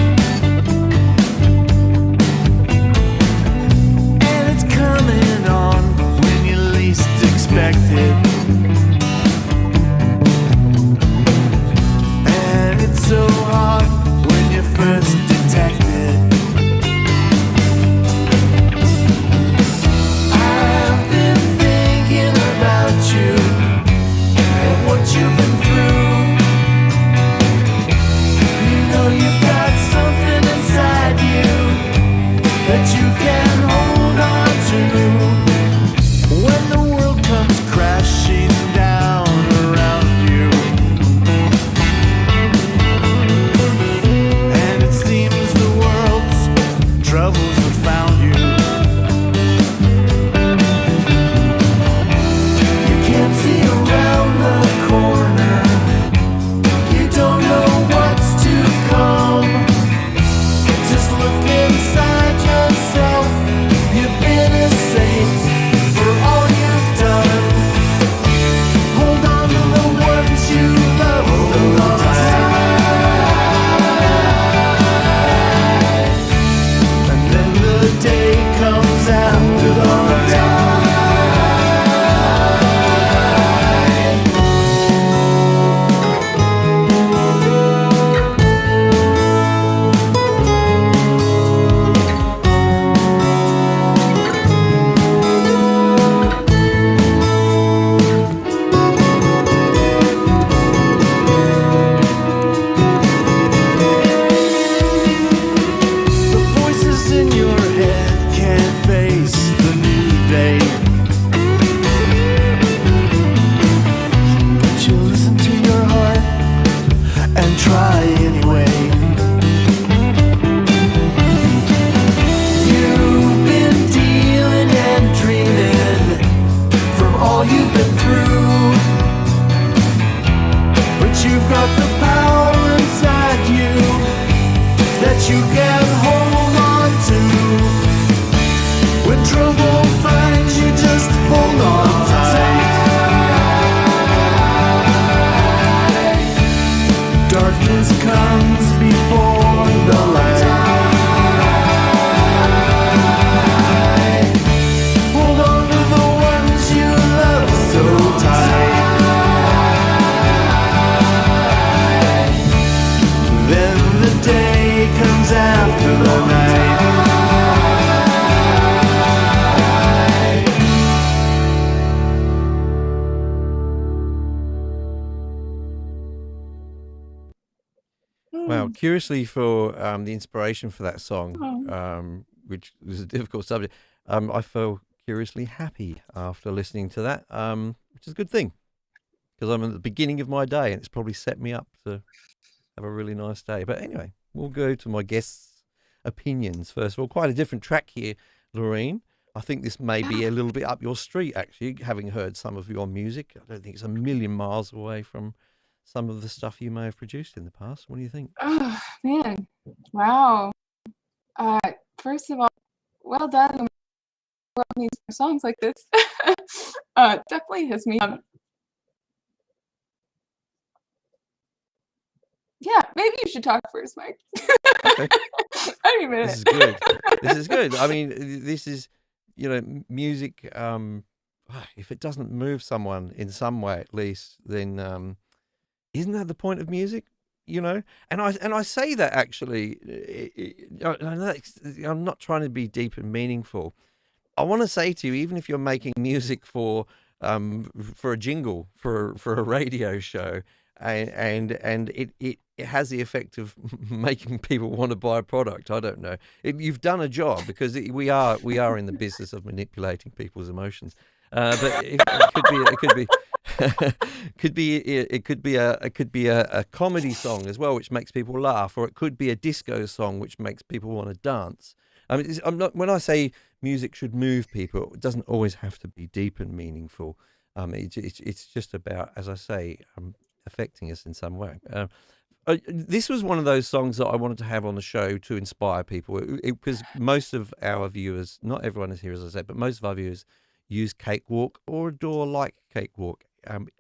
you can hold on to. When trouble finds you, just hold on tight. Darkness comes before the light. Hold on to the ones you love so tight. Then the day comes after the night. Wow, curiously for the inspiration for that song, Oh. which was a difficult subject, I felt curiously happy after listening to that, which is a good thing because I'm at the beginning of my day and it's probably set me up to have a really nice day. But anyway, we'll go to my guests' opinions first of all. Quite a different track here, Lorene. I think this may be a little bit up your street, actually, having heard some of your music. I don't think it's a million miles away from some of the stuff you may have produced in the past. What do you think? Oh, man. Wow. First of all, well done. The world needs more songs like this. Definitely has me. Yeah, maybe you should talk first, Mike. Okay. Any minute. This is good. This is good. I mean, this is, music. If it doesn't move someone in some way, at least, then isn't that the point of music? And I say that actually. I'm not trying to be deep and meaningful. I want to say to you, even if you're making music for a jingle for a radio show, and it has the effect of making people want to buy a product. I don't know. You've done a job because we are in the business of manipulating people's emotions. But it could be it could be a comedy song as well, which makes people laugh, or it could be a disco song which makes people want to dance. I mean, I'm not, when I say music should move people, it doesn't always have to be deep and meaningful. It's just about, as I say, affecting us in some way. This was one of those songs that I wanted to have on the show to inspire people, because most of our viewers, not everyone is here, as I said, but most of our viewers use Cakewalk or adore like Cakewalk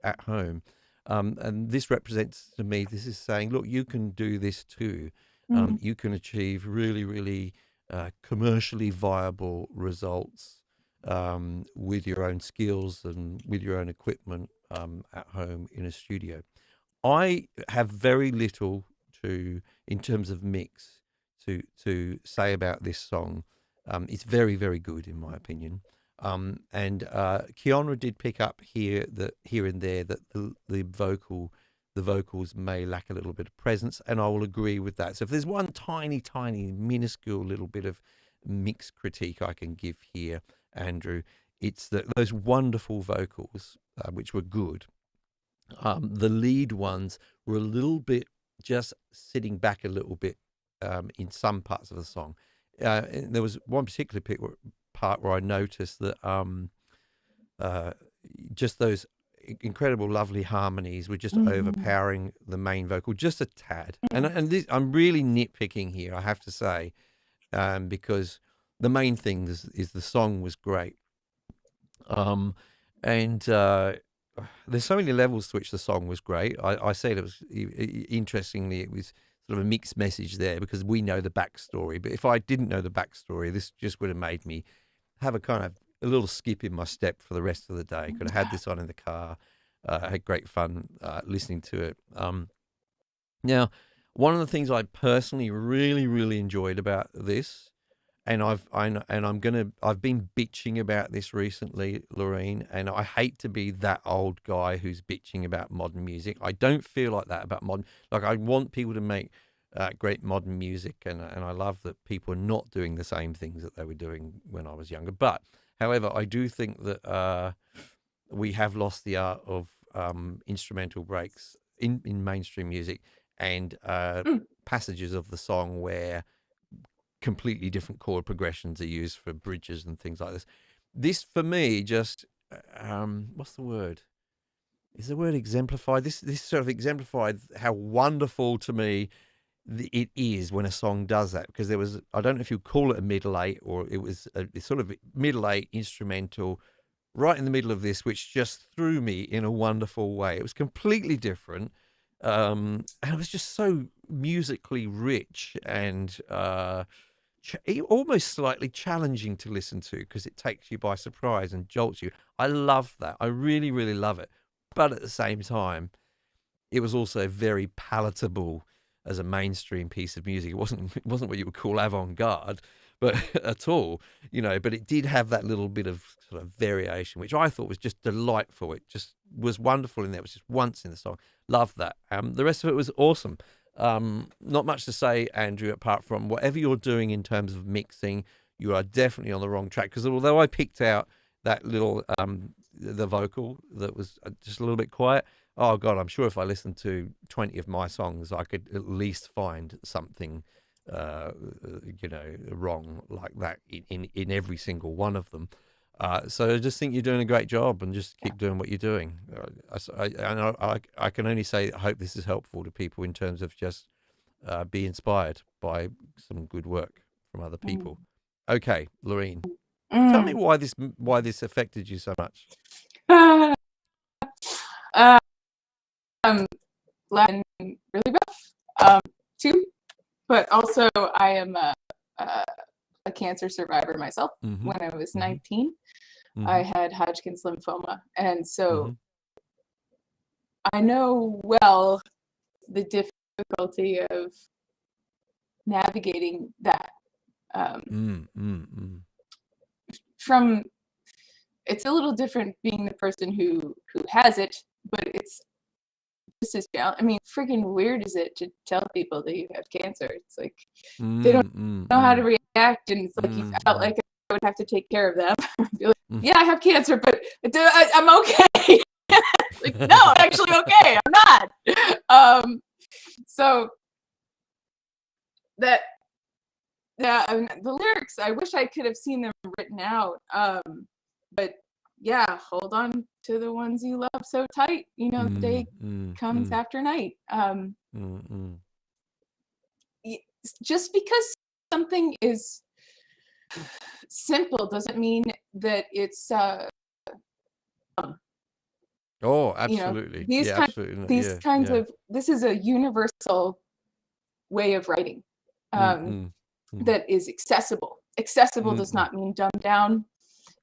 at home. And this represents to me, this is saying, look, you can do this too. You can achieve really, really commercially viable results with your own skills and with your own equipment at home in a studio. I have very little in terms of mix, to say about this song. It's very, very good in my opinion. And Kiara did pick up here and there that the vocals may lack a little bit of presence, and I will agree with that. So if there's one tiny, tiny, minuscule little bit of mix critique I can give here, Andrew, it's that those wonderful vocals, which were good, the lead ones were a little bit just sitting back a little bit in some parts of the song. There was one particular part where I noticed that just those incredible, lovely harmonies were just overpowering the main vocal just a tad. And this, I'm really nitpicking here, I have to say, because the main thing is the song was great. And there's so many levels to which the song was great. I said it was, interestingly, it was sort of a mixed message there because we know the backstory. But if I didn't know the backstory, this just would have made me have a little skip in my step for the rest of the day. Could have had this on in the car. I had great fun listening to it. Now, one of the things I personally really, really enjoyed about this, and I've been bitching about this recently, Lorene, and I hate to be that old guy who's bitching about modern music. I don't feel like that about modern. Like, I want people to make great modern music, and I love that people are not doing the same things that they were doing when I was younger. But, however, I do think that we have lost the art of instrumental breaks in mainstream music, and passages of the song where completely different chord progressions are used for bridges and things like this. This, for me, just what's the word? Is the word exemplified? This sort of exemplified how wonderful to me it is when a song does that, because there was, I don't know if you call it a middle eight, or it was a sort of middle eight instrumental right in the middle of this, which just threw me in a wonderful way. It was completely different, and it was just so musically rich and almost slightly challenging to listen to, because it takes you by surprise and jolts you. I love that. I really, really love it. But at the same time, it was also very palatable as a mainstream piece of music. It wasn't what you would call avant-garde, but at all, but it did have that little bit of sort of variation, which I thought was just delightful. It just was wonderful in there. It was just once in the song. Loved that. The rest of it was awesome. Not much to say, Andrew, apart from whatever you're doing in terms of mixing, you are definitely on the wrong track. Because although I picked out that little, the vocal that was just a little bit quiet, oh God, I'm sure if I listened to 20 of my songs, I could at least find something, wrong like that in every single one of them. So I just think you're doing a great job, and just keep doing what you're doing. I can only say I hope this is helpful to people in terms of just be inspired by some good work from other people. Okay, Lorene, tell me why this affected you so much. Latin really rough too, but also I am a cancer survivor myself. Mm-hmm. When I was 19, Mm-hmm. I had Hodgkin's lymphoma, and so Mm-hmm. I know well the difficulty of navigating that. From it's a little different being the person who has it, but it's just as I mean, freaking weird is it to tell people that you have cancer? It's like they don't know how to react, and it's like I felt like I would have to take care of them. Be like, yeah, I have cancer, but I'm okay. Like, no, I'm actually okay. I'm not. So that the lyrics, I wish I could have seen them written out. But yeah, hold on to the ones you love so tight. Day comes after night. Just because something is simple doesn't mean that it's Oh, absolutely. these kinds of this is a universal way of writing that is accessible. Accessible does not mean dumbed down.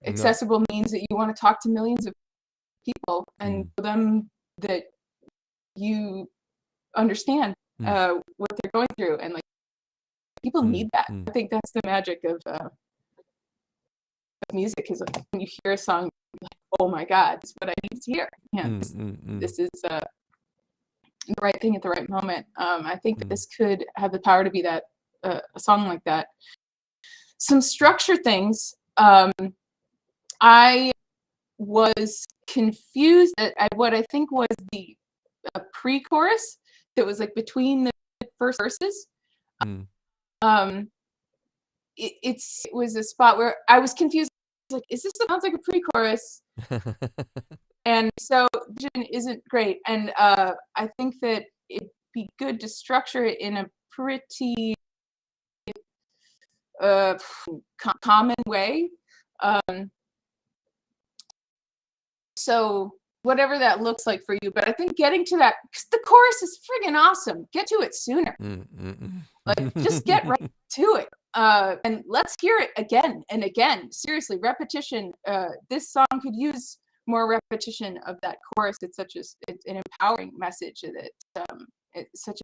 Accessible means that you want to talk to millions of people and show them that you understand what they're going through, and like people need that. I think that's the magic of music, is like when you hear a song, like, oh my God, this is what I need to hear. This is the right thing at the right moment. I think that this could have the power to be that a song like that. Some structure things. I was confused at what I think was the pre-chorus that was like between the first verses. It was a spot where I was confused. Like, is this sounds like a pre-chorus? And so vision isn't great. And I think that it'd be good to structure it in a pretty common way. So whatever that looks like for you, but I think getting to that, because the chorus is friggin' awesome. Get to it sooner. Like, just get right to it. And let's hear it again and again. Seriously, repetition. This song could use more repetition of that chorus. It's an empowering message. That it's such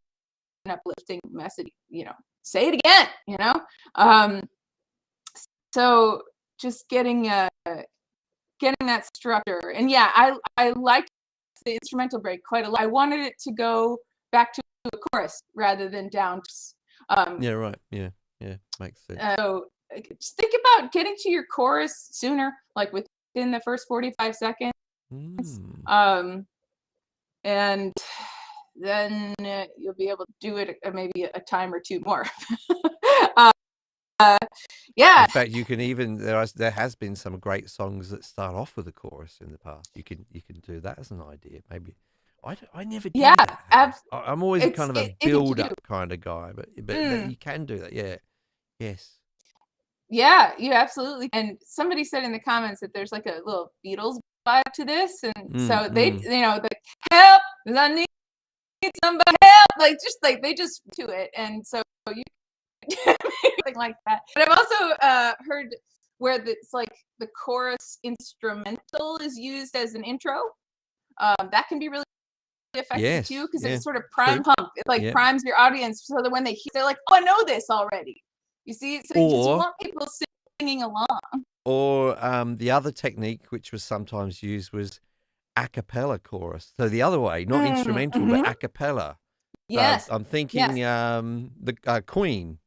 an uplifting message. Say it again. So just getting that structure. And yeah, I liked the instrumental break quite a lot. I wanted it to go back to a chorus rather than down. Yeah, right. Yeah, makes sense. So just think about getting to your chorus sooner, like within the first 45 seconds. And then you'll be able to do it maybe a time or two more. Yeah. In fact, you can even there has been some great songs that start off with a chorus in the past. You can do that as an idea, maybe I never do Yeah, that. I'm always it's kind of a it, if you do. build-up kind of guy, but Mm. you can do that. Yeah. Yes. Yeah, you absolutely. And somebody said in the comments that there's like a little Beatles vibe to this, and so they, Mm. the help, I need somebody help, like just like they just to it, and so you something like that. But I've also heard where it's like the chorus instrumental is used as an intro. That can be really effective too, Yes. because Yeah. it's sort of prime True. pump. It like Yeah. primes your audience so that when they hear, they're like, "Oh, I know this already." You see, so because you Or want people singing along. the other technique, which was sometimes used, was a cappella chorus. So the other way, not instrumental, but Mm-hmm. a cappella. Yes. I'm Yes. thinking the Queen,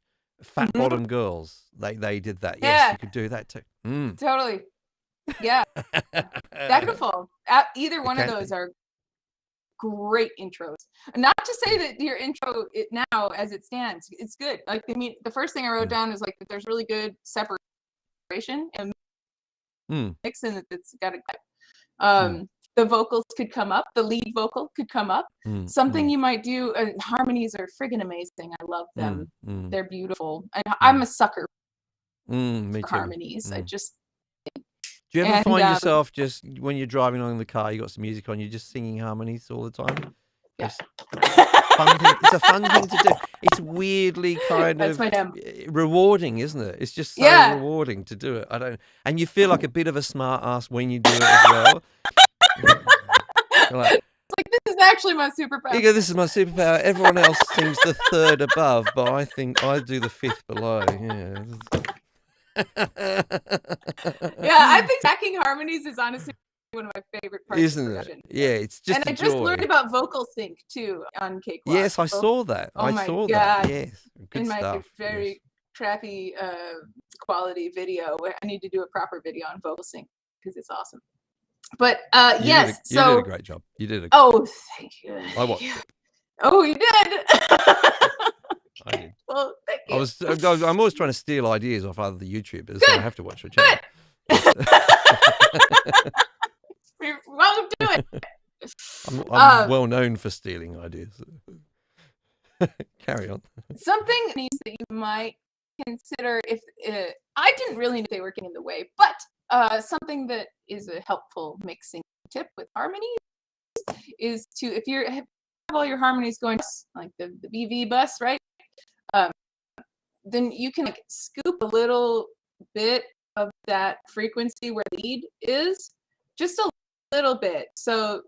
Fat Mm-hmm. Bottom Girls. They did that. Yes, Yeah. you could do that too. Mm. Totally. Yeah. That's beautiful. Either It one of can those be. are great intros. Not to say that your intro now as it stands, it's good. Like I mean, the first thing I wrote Mm. down is like that there's really good separation and Mm. mixing that's got a Mm. the vocals could come up, the lead vocal could come up. Mm. Something Mm. you might do, harmonies are friggin' amazing. I love them. Mm. They're beautiful. And I'm Mm. a sucker Me for too. harmonies. I Mm. just Do you ever and find yourself just when you're driving along in the car, you got some music on, you're just singing harmonies all the time? yeah. It's fun thing. It's a fun thing to do. It's weirdly kind That's my of jam. rewarding, isn't it? It's just so Yeah. rewarding to do it. And you feel like a bit of a smart ass when you do it as well. You're like, It's like this is actually my superpower. you go, this is my superpower. Everyone else sings the third above, but I think I do the fifth below. Yeah. Yeah, I think stacking harmonies is honestly one of my favorite parts Isn't of it? production. Yeah, it's just And a I just learned joy. about vocal sync too on Cakewalk. Yes, I saw that. Oh I my saw that. God. Yes, good In my stuff. very Yes. crappy quality video. I need to do a proper video on vocal sync because it's awesome. But yes, You did a so great job. You did a. oh, thank you. I watched it. Oh, you did. I did. Well, thank you. I'm always trying to steal ideas off other YouTubers, so I have to watch your Good. channel. You're welcome to it. I'm well known for stealing ideas. Carry on. Something that you might consider if I didn't really know they were getting in the way, but something that is a helpful mixing tip with harmonies is to if you have all your harmonies going like the BV bus, right? Then you can like scoop a little bit of that frequency where the lead is, just a little bit, so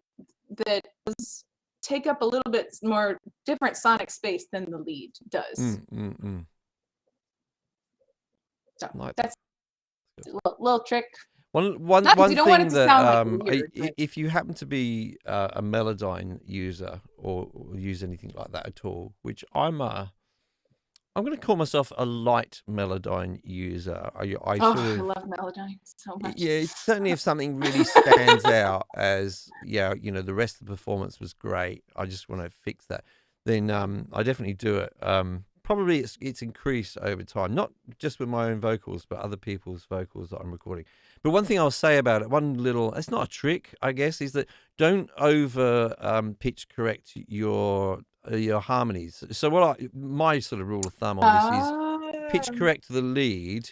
that take up a little bit more different sonic space than the lead does. So Like that's a little trick. One Not 'cause you don't want thing it to that sound like weird, but- if you happen to be a Melodyne user or use anything like that at all, which I'm going to call myself a light Melodyne user. I Oh, I love Melodyne so much. Yeah, it's certainly if something really stands out as, the rest of the performance was great, I just want to fix that, then I definitely do it. Probably it's increased over time, not just with my own vocals, but other people's vocals that I'm recording. But one thing I'll say about it, it's not a trick, I guess, is that don't over pitch correct your harmonies. So my sort of rule of thumb on this is pitch correct the lead,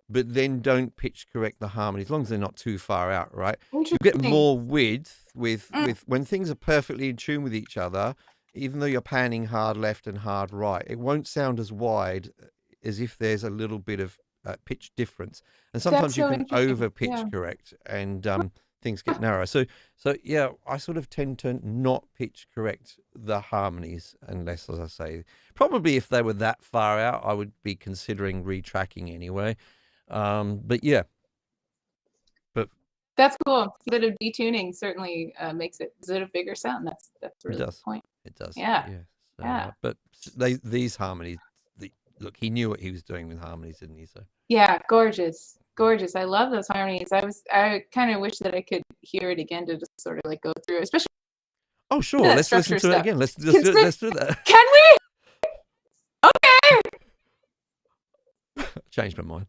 but then don't pitch correct the harmony, as long as they're not too far out, right? You get more width with when things are perfectly in tune with each other. Even though you're panning hard left and hard right, it won't sound as wide as if there's a little bit of pitch difference. And sometimes you can over pitch correct, and things get narrow. So yeah, I sort of tend to not pitch correct the harmonies unless, as I say, probably if they were that far out, I would be considering retracking anyway. But yeah. That's cool. A bit of detuning certainly makes it a bigger sound. That's really the point. It does. Yeah. So, but these harmonies, look, he knew what he was doing with harmonies, didn't he? So yeah, gorgeous. I love those harmonies. I kind of wish that I could hear it again to just sort of like go through, especially. Oh sure, let's listen to it again. Let's do that. Can we? Okay. Changed my mind.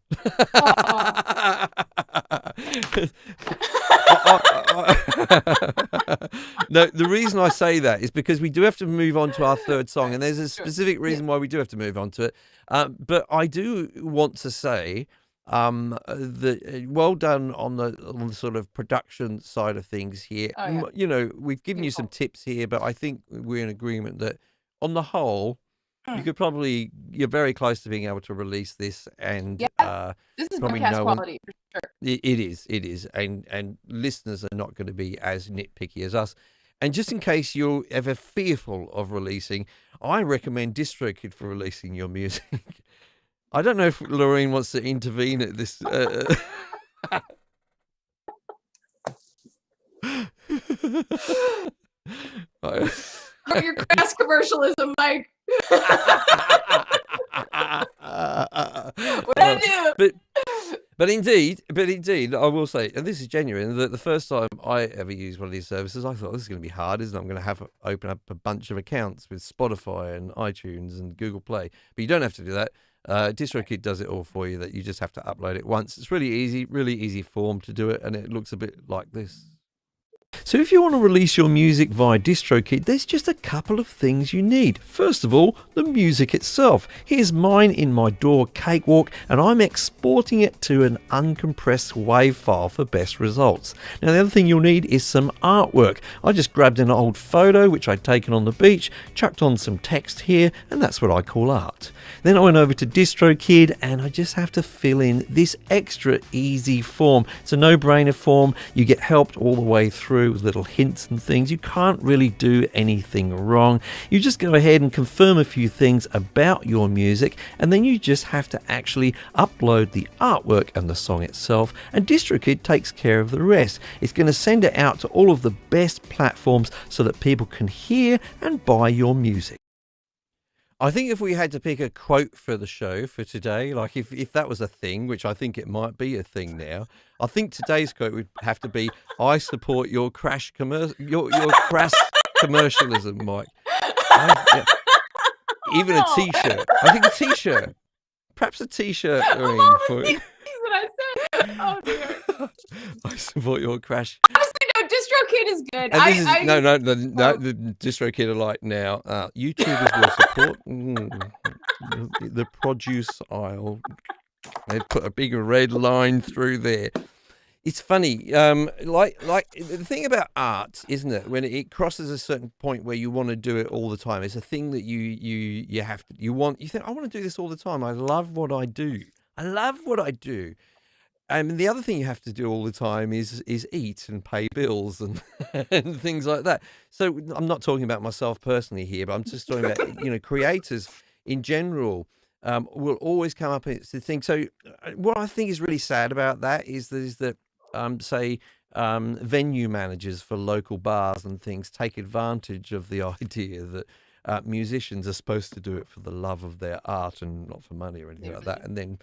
No, the reason I say that is because we do have to move on to our third song, and there's a Sure. specific reason why we do have to move on to it. But I do want to say well done on the sort of production side of things here. Oh, yeah. You know, we've given you some Beautiful. tips here, but I think we're in agreement that on the whole, Hmm. you're very close to being able to release this, and Yeah. This is probably podcast no one. quality for sure. It is, and listeners are not going to be as nitpicky as us. And just in case you're ever fearful of releasing, I recommend DistroKid for releasing your music. I don't know if Lorene wants to intervene at this. Oh, your crass commercialism, Mike. What I do? But indeed, I will say, and this is genuine, that the first time I ever used one of these services, I thought this is going to be hard, isn't it? I'm going to have to open up a bunch of accounts with Spotify and iTunes and Google Play. But you don't have to do that. DistroKid does it all for you. That you just have to upload it once. It's really easy form to do it, and it looks a bit like this. So if you want to release your music via DistroKid, there's just a couple of things you need. First of all, the music itself. Here's mine in my DAW Cakewalk, and I'm exporting it to an uncompressed WAV file for best results. Now the other thing you'll need is some artwork. I just grabbed an old photo which I'd taken on the beach, chucked on some text here, and that's what I call art. Then I went over to DistroKid and I just have to fill in this extra easy form. It's a no-brainer form. You get helped all the way through with little hints and things. You can't really do anything wrong. You just go ahead and confirm a few things about your music, and then you just have to actually upload the artwork and the song itself, and DistroKid takes care of the rest. It's going to send it out to all of the best platforms so that people can hear and buy your music. I think if we had to pick a quote for the show for today, like if that was a thing, which I think it might be a thing now, I think today's quote would have to be, "I support your crass commercialism, Mike." Yeah. Even a T-shirt. I think a T-shirt. Perhaps a T-shirt. All the things that I said. Oh dear. I support your crash. Honestly, no, DistroKid is good. And this is, no, the DistroKid are like now. YouTubers will support the produce aisle. They put a big red line through there. It's funny, like the thing about art, isn't it? When it crosses a certain point where you want to do it all the time, it's a thing that you think, I want to do this all the time. I love what I do. And the other thing you have to do all the time is eat and pay bills and and things like that. So I'm not talking about myself personally here, but I'm just talking about creators in general. Will always come up. It's the thing. So what I think is really sad about that is that venue managers for local bars and things take advantage of the idea that musicians are supposed to do it for the love of their art and not for money or anything like that, and then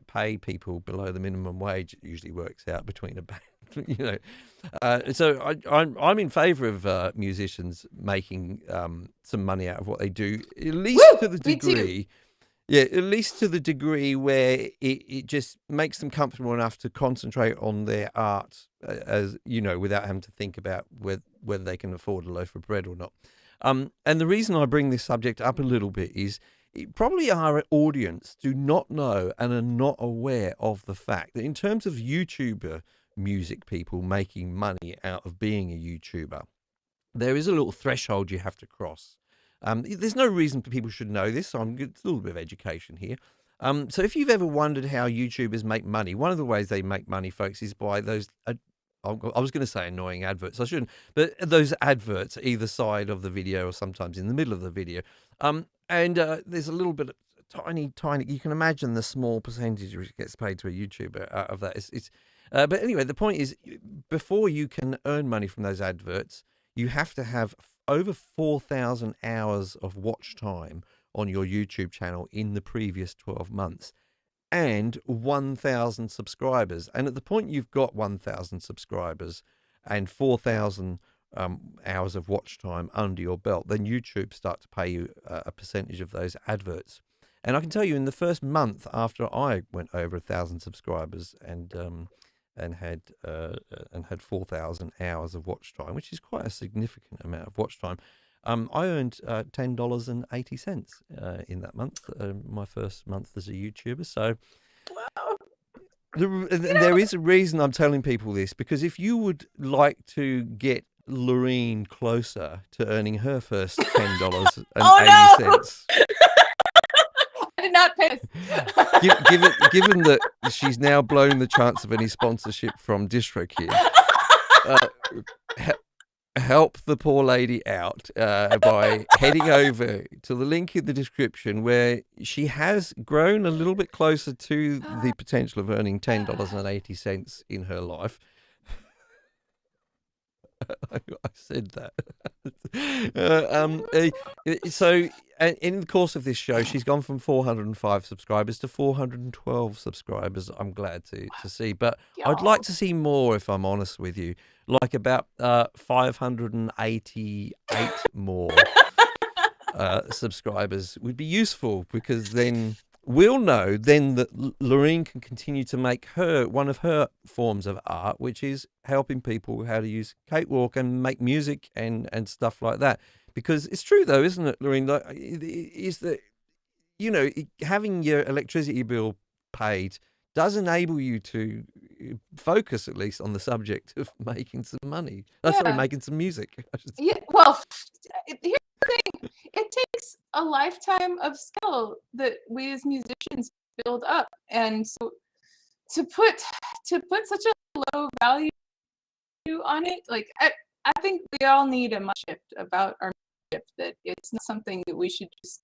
pay people below the minimum wage. It usually works out between a band, So I'm in favour of musicians making some money out of what they do, at least to the degree. Yeah, at least to the degree where it just makes them comfortable enough to concentrate on their art, without having to think about whether they can afford a loaf of bread or not. And the reason I bring this subject up a little bit is probably our audience do not know and are not aware of the fact that in terms of YouTuber music people making money out of being a YouTuber, there is a little threshold you have to cross. There's no reason for people should know this, so it's a little bit of education here. So if you've ever wondered how YouTubers make money, one of the ways they make money, folks, is by those, I was going to say annoying adverts, I shouldn't, but those adverts either side of the video or sometimes in the middle of the video. And there's a little bit of tiny, you can imagine the small percentage which gets paid to a YouTuber out of that. But anyway, the point is, before you can earn money from those adverts, you have to have over 4,000 hours of watch time on your YouTube channel in the previous 12 months and 1,000 subscribers. And at the point you've got 1,000 subscribers and 4,000 hours of watch time under your belt, then YouTube start to pay you a percentage of those adverts. And I can tell you, in the first month after I went over 1,000 subscribers and had 4,000 hours of watch time, which is quite a significant amount of watch time. I earned $10.80 in that month, my first month as a YouTuber. So Wow. there is a reason I'm telling people this, because if you would like to get Lorene closer to earning her first $10.80, Oh, no! I did not pay this. given that she's now blown the chance of any sponsorship from DistroKid, help the poor lady out by heading over to the link in the description, where she has grown a little bit closer to the potential of earning $10.80 in her life. I said that. So in the course of this show, she's gone from 405 subscribers to 412 subscribers. I'm glad to see, but I'd like to see more, if I'm honest with you, like about 588 more subscribers would be useful, because then we'll know then that Lorene can continue to make one of her forms of art, which is helping people how to use Cakewalk and make music and stuff like that. Because it's true though, isn't it, Lorene? Like, is that, you know, having your electricity bill paid does enable you to focus at least on the subject of making some money. Sorry, making some music. Yeah, well, here's the thing. It takes a lifetime of skill that we as musicians build up, and so to put such a low value on it, like I think we all need a mind shift about our music, that it's not something that we should just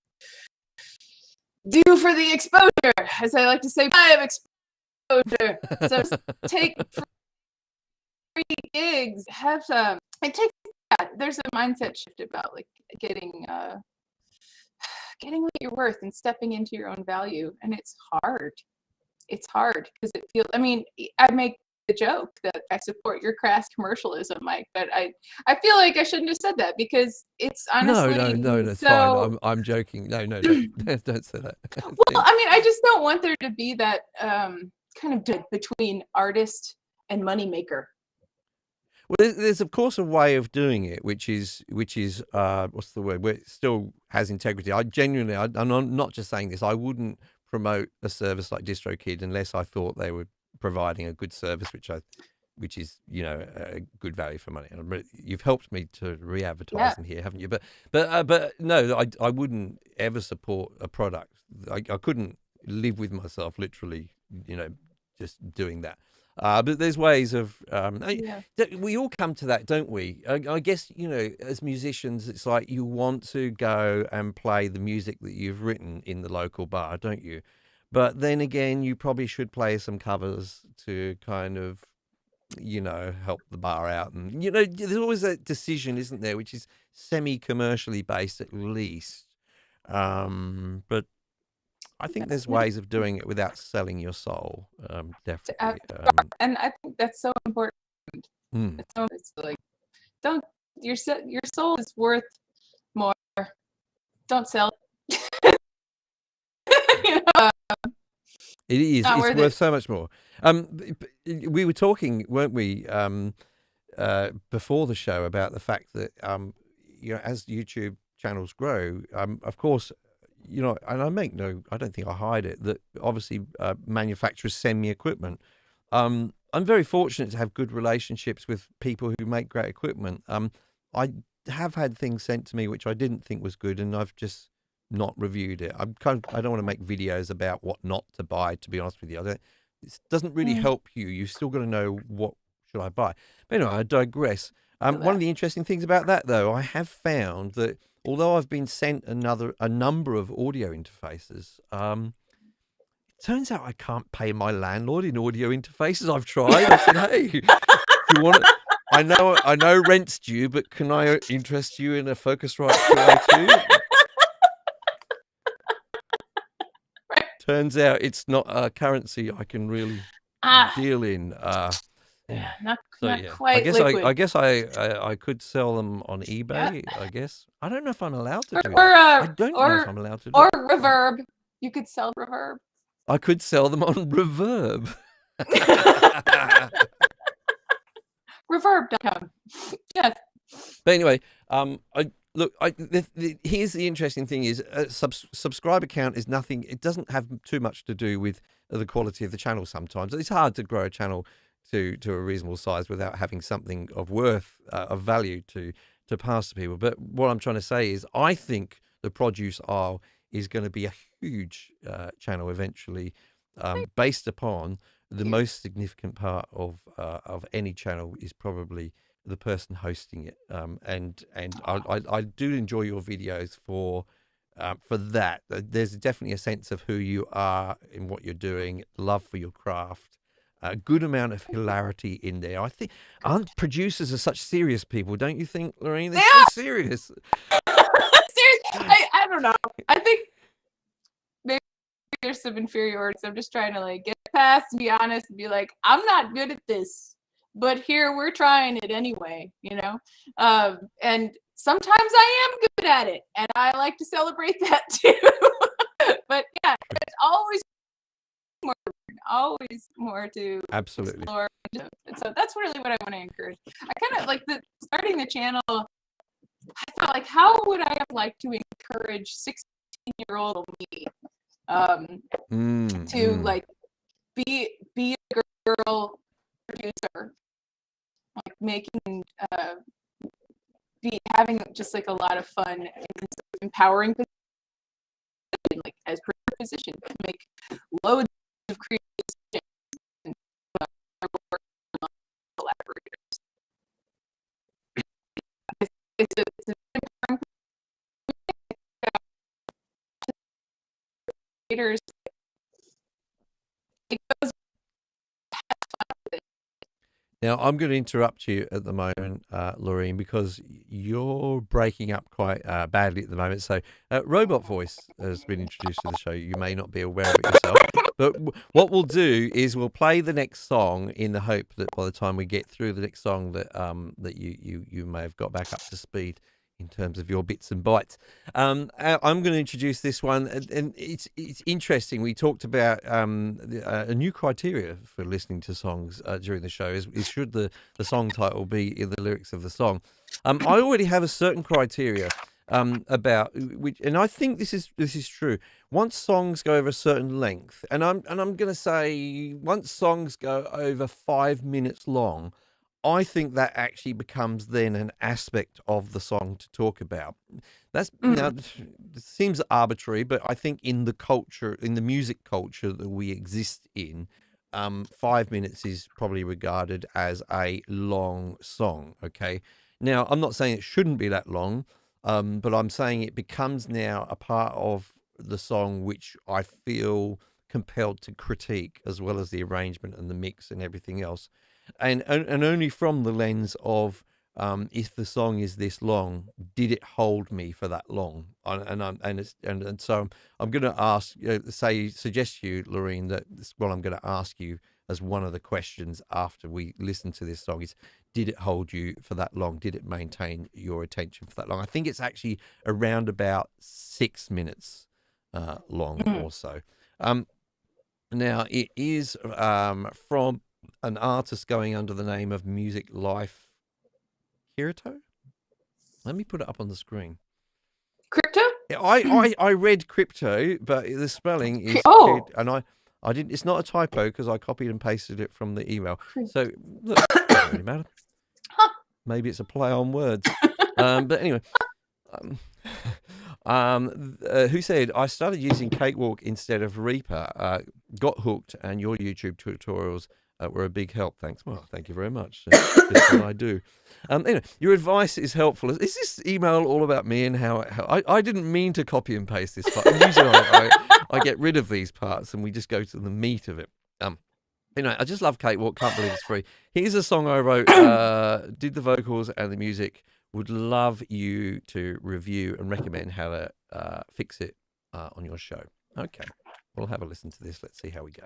do for the exposure, as I like to say, buy of exposure. So take free gigs, have some. It takes that. There's a mindset shift about like getting what you're worth and stepping into your own value, and it's hard. It's hard because it feels. I mean, I make the joke that I support your crass commercialism, Mike, but I feel like I shouldn't have said that, because it's honestly no, that's so... fine. I'm joking. No, don't say that. Well, I mean, I just don't want there to be that kind of between artist and moneymaker. Well, there's of course a way of doing it, which is what's the word? Where it still has integrity. I'm not just saying this. I wouldn't promote a service like DistroKid unless I thought they were providing a good service, which is, you know, a good value for money. And you've helped me to re-advertise them here, haven't you? But no, I wouldn't ever support a product. I couldn't live with myself, literally, you know, just doing that. But there's ways of we all come to that, don't we? I guess, you know, as musicians, it's like you want to go and play the music that you've written in the local bar, don't you? But then again, you probably should play some covers to kind of, you know, help the bar out. And, you know, there's always that decision, isn't there, which is semi-commercially based at least. But I think there's ways of doing it without selling your soul, definitely. And I think that's so important. It's like, your soul is worth more. Don't sell it. You know? It is. It's worth so much more. We were talking, weren't we, before the show about the fact that, you know, as YouTube channels grow, of course, you know, and I don't think I hide it, that obviously manufacturers send me equipment. I'm very fortunate to have good relationships with people who make great equipment. I have had things sent to me which I didn't think was good, and I've just not reviewed it. I don't want to make videos about what not to buy, to be honest with you. It doesn't really help you. You've still got to know what should I buy. But anyway, I digress. One of the interesting things about that, though, I have found that although I've been sent a number of audio interfaces, it turns out I can't pay my landlord in audio interfaces. I've tried. I said, hey, do you want it? I know rent's due, but can I interest you in a Focusrite 202? Turns out it's not a currency I can really deal in. Not quite. I guess I could sell them on eBay. I guess I don't know if I'm allowed to do that. I don't know if I'm allowed to do or Reverb. You could sell Reverb. I could sell them on Reverb. Reverb.com. Yes. But anyway, here's the interesting thing: is a subscriber count is nothing. It doesn't have too much to do with the quality of the channel. Sometimes it's hard to grow a channel to a reasonable size without having something of worth, of value to pass to people. But what I'm trying to say is, I think the produce aisle is going to be a huge channel eventually, based upon the most significant part of any channel is probably the person hosting it. And I do enjoy your videos for that. There's definitely a sense of who you are in what you're doing, love for your craft, a good amount of hilarity in there. I think producers are such serious people, don't you think, Lorene? They're so serious. Seriously, I don't know. I think maybe there's some inferiority. So I'm just trying to like get past and be honest and be like, I'm not good at this, but here we're trying it anyway, you know? And sometimes I am good at it, and I like to celebrate that too. But yeah, there's always more to Absolutely explore. And so that's really what I want to encourage. I kind of like starting the channel. I thought, like, how would I have liked to encourage 16-year-old me to like be a girl producer, like making having just like a lot of fun and empowering position, like as per position, make loads of creative and collaborators. It's a creators. It goes. Now, I'm going to interrupt you at the moment, Lorene, because you're breaking up quite badly at the moment. So, Robot Voice has been introduced to the show. You may not be aware of it yourself. But what we'll do is we'll play the next song in the hope that by the time we get through the next song that that you may have got back up to speed in terms of your bits and bytes. I'm going to introduce this one, and it's interesting. We talked about a new criteria for listening to songs during the show is should the song title be in the lyrics of the song. I already have a certain criteria about which, and I think this is true. Once songs go over a certain length, and I'm going to say once songs go over 5 minutes long, I think that actually becomes then an aspect of the song to talk about. That's now it seems arbitrary, but I think in the culture, in the music culture that we exist in, 5 minutes is probably regarded as a long song. Okay, now I'm not saying it shouldn't be that long, but I'm saying it becomes now a part of the song which I feel compelled to critique, as well as the arrangement and the mix and everything else. And only from the lens of if the song is this long, did it hold me for that long? And so I'm going to suggest to you, Lorene, that this, what I'm going to ask you as one of the questions after we listen to this song is, did it hold you for that long? Did it maintain your attention for that long? I think it's actually around about 6 minutes long or so. Now it is from an artist going under the name of Music Life Kirito. Let me put it up on the screen. Crypto? I read crypto, but the spelling is and I didn't. It's not a typo because I copied and pasted it from the email. So look, it doesn't really matter. Maybe it's a play on words. But anyway, who said I started using Cakewalk instead of Reaper? Got hooked, and your YouTube tutorials were a big help. Thanks. Well, thank you very much. That's what I do. Anyway, your advice is helpful. Is this email all about me and how I didn't mean to copy and paste this part. Usually I get rid of these parts and we just go to the meat of it. Anyway, I just love Cakewalk. Can't believe it's free. Here's a song I wrote. Did the vocals and the music. Would love you to review and recommend how to fix it on your show. Okay, we'll have a listen to this. Let's see how we go.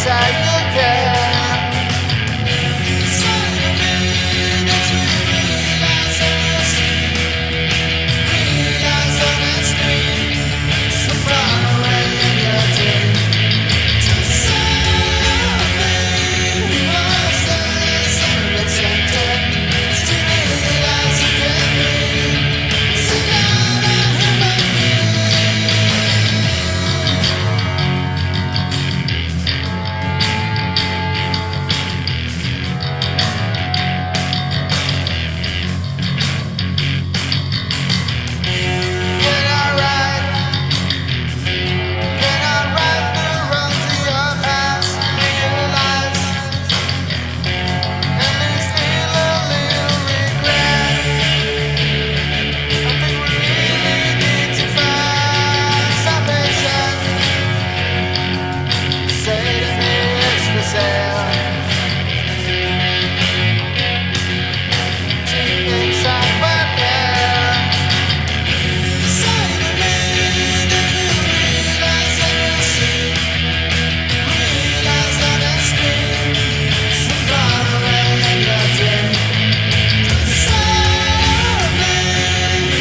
say you care. Realize on that screen, so far away in your dream. To something was the secret center. To realize you can breathe. So now I have my Can I ride? Can I ride the road to your past? Realize, at least feel a little regret. I think we really need to find salvation. Say to me it's for sale. Deep inside my hair. Say to me, do you realize that you see? Realize on that screen, so far away in your dream. Something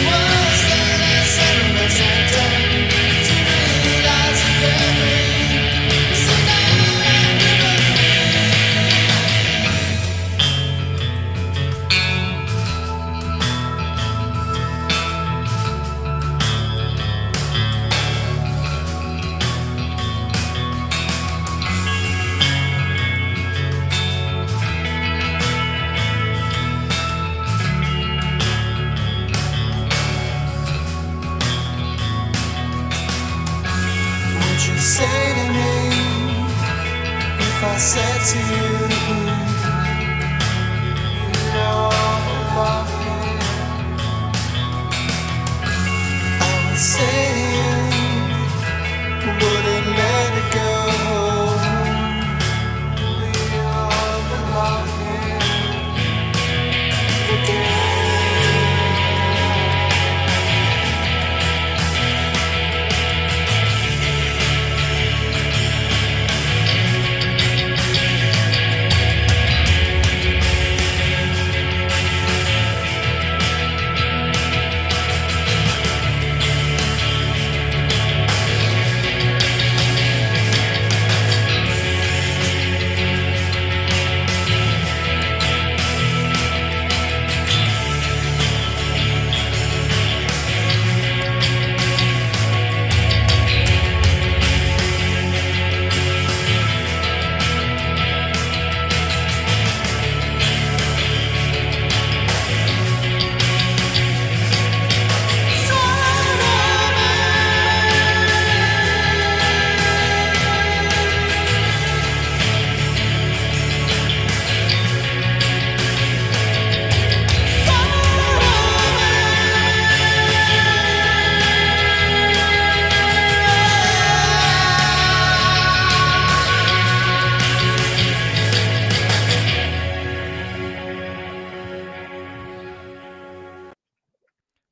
was there that cinema center. To realize you can breathe. So now I give up. Would you say to me if I said to you, you're walking? I would say to you, wouldn't let it go. We are belonging again.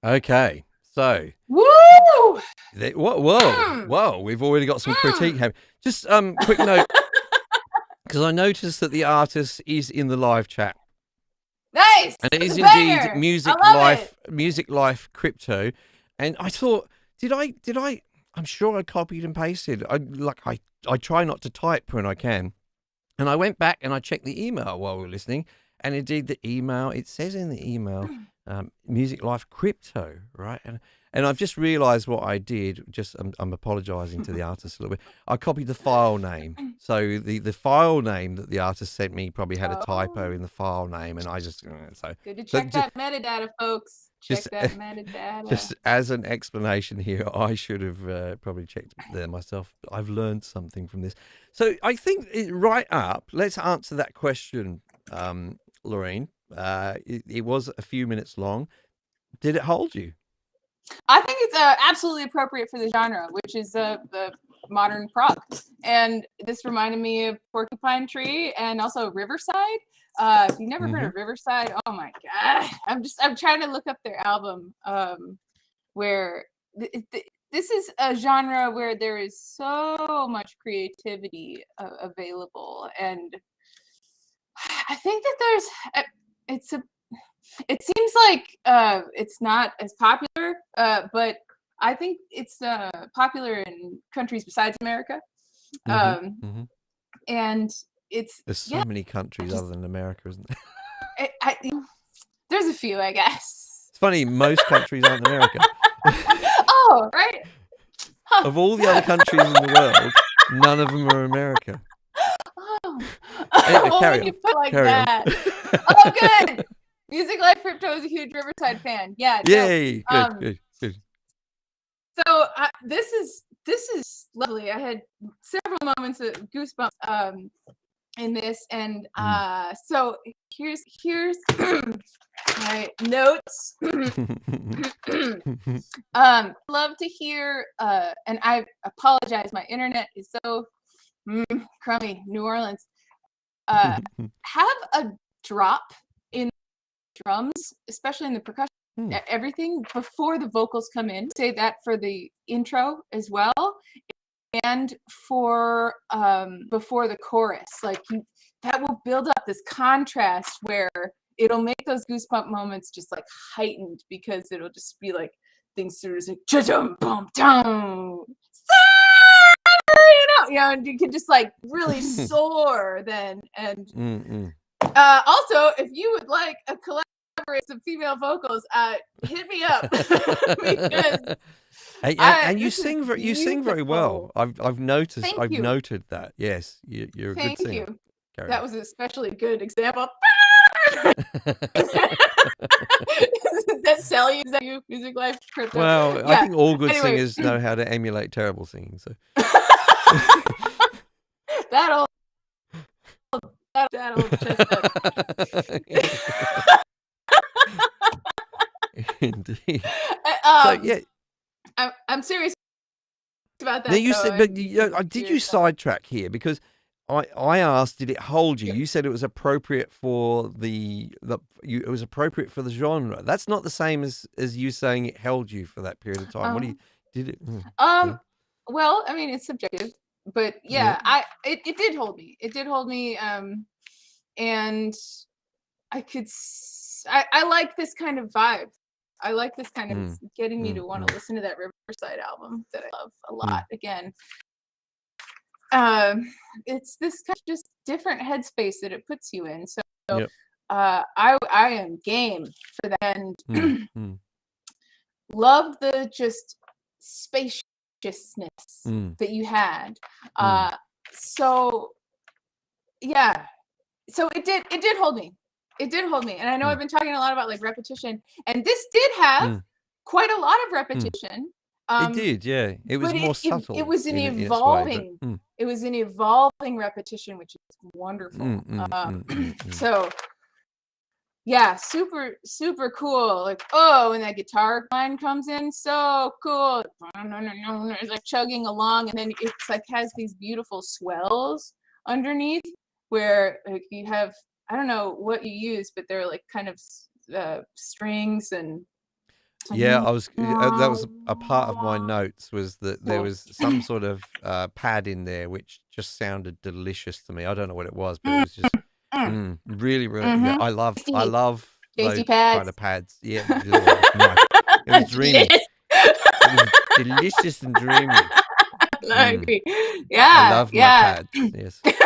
Okay, so Woo! whoa, we've already got some critique. Just quick note, because I noticed that the artist is in the live chat, Nice. and it is It's a indeed banger. Music I love Life, it. Music Life Crypto, and I thought, did I? I'm sure I copied and pasted. I try not to type when I can, and I went back and I checked the email while we were listening, and indeed the email, it says in the email, Music Life Crypto, right? And I've just realised what I did. Just I'm apologising to the artist a little bit. I copied the file name, so the file name that the artist sent me probably had a typo in the file name, and I just so Good to so check that metadata, folks. Check just- that metadata. just as an explanation here, I should have probably checked there myself. But I've learned something from this. So I think right up, let's answer that question, Lorene. It was a few minutes long. Did it hold you? I think it's absolutely appropriate for the genre, which is the modern prog. And this reminded me of Porcupine Tree and also Riverside. If you've never heard of Riverside, oh my god! I'm trying to look up their album, where this is a genre where there is so much creativity available, and I think that it's a it seems like it's not as popular, but I think it's popular in countries besides America. Mm-hmm. Um, Mm-hmm. and it's There's so many countries other than America, isn't there? There's a few, I guess. It's funny, most countries aren't America. Oh, right. Huh. Of all the other countries in the world, none of them are America. Oh. Anyway, Well, carry when you on. put it like Carry on. that. Oh, good. Music Life Crypto is a huge Riverside fan. Yeah. Yay! No, Good. So this is lovely. I had several moments of goosebumps in this, and so here's my notes. Love to hear, and I apologize. My internet is so crummy. New Orleans. Have a drop in drums, especially in the percussion. Everything before the vocals come in. Say that for the intro as well, and for before the chorus. Like that will build up this contrast where it'll make those goosebump moments just like heightened, because it'll just be like things sort of like cha-dum, bum, dum, and you can just like really soar then. And also, if you would like a collaborate some female vocals, hit me up. Because and you sing very well. I've noticed. Thank I've you. noted that. Yes, you're a Thank good singer. you. Carry That on. was an especially good example. Does that sell you? Is that you? Music Life Crypto? Well, Yeah. I think all good Anyway. singers know how to emulate terrible singing. So that old chestnut. Indeed. So yeah, I'm serious about that. now you though. said, but did you sidetrack here? Because I asked, did it hold you? You said it was appropriate for it was appropriate for the genre. That's not the same as you saying it held you for that period of time. What do you did it? Yeah. Well, I mean, it's subjective, but yeah, it did hold me. It did hold me. And I like this kind of vibe. I like this kind of getting me to want to listen to that Riverside album that I love a lot again. It's this kind of just different headspace that it puts you in. So I am game for that, and love the just spaciousness that you had. So yeah, so it did hold me. It did hold me, and I know I've been talking a lot about like repetition, and this did have quite a lot of repetition. It did, yeah. It was more subtle. It was an in its way, evolving. but, It was an evolving repetition, which is wonderful. So, yeah, super cool. Like, when that guitar line comes in, so cool. It's like chugging along, and then it's like has these beautiful swells underneath, where like you have, I don't know what you use, but they're like kind of strings and. Yeah, I was. That was a part of my notes, was that there was some sort of pad in there which just sounded delicious to me. I don't know what it was, but it was just really. Yeah, I love those kind of pads. Yeah, nice. It was dreamy. It was delicious and dreamy. I agree. Yeah, I love my pads. Yes. It's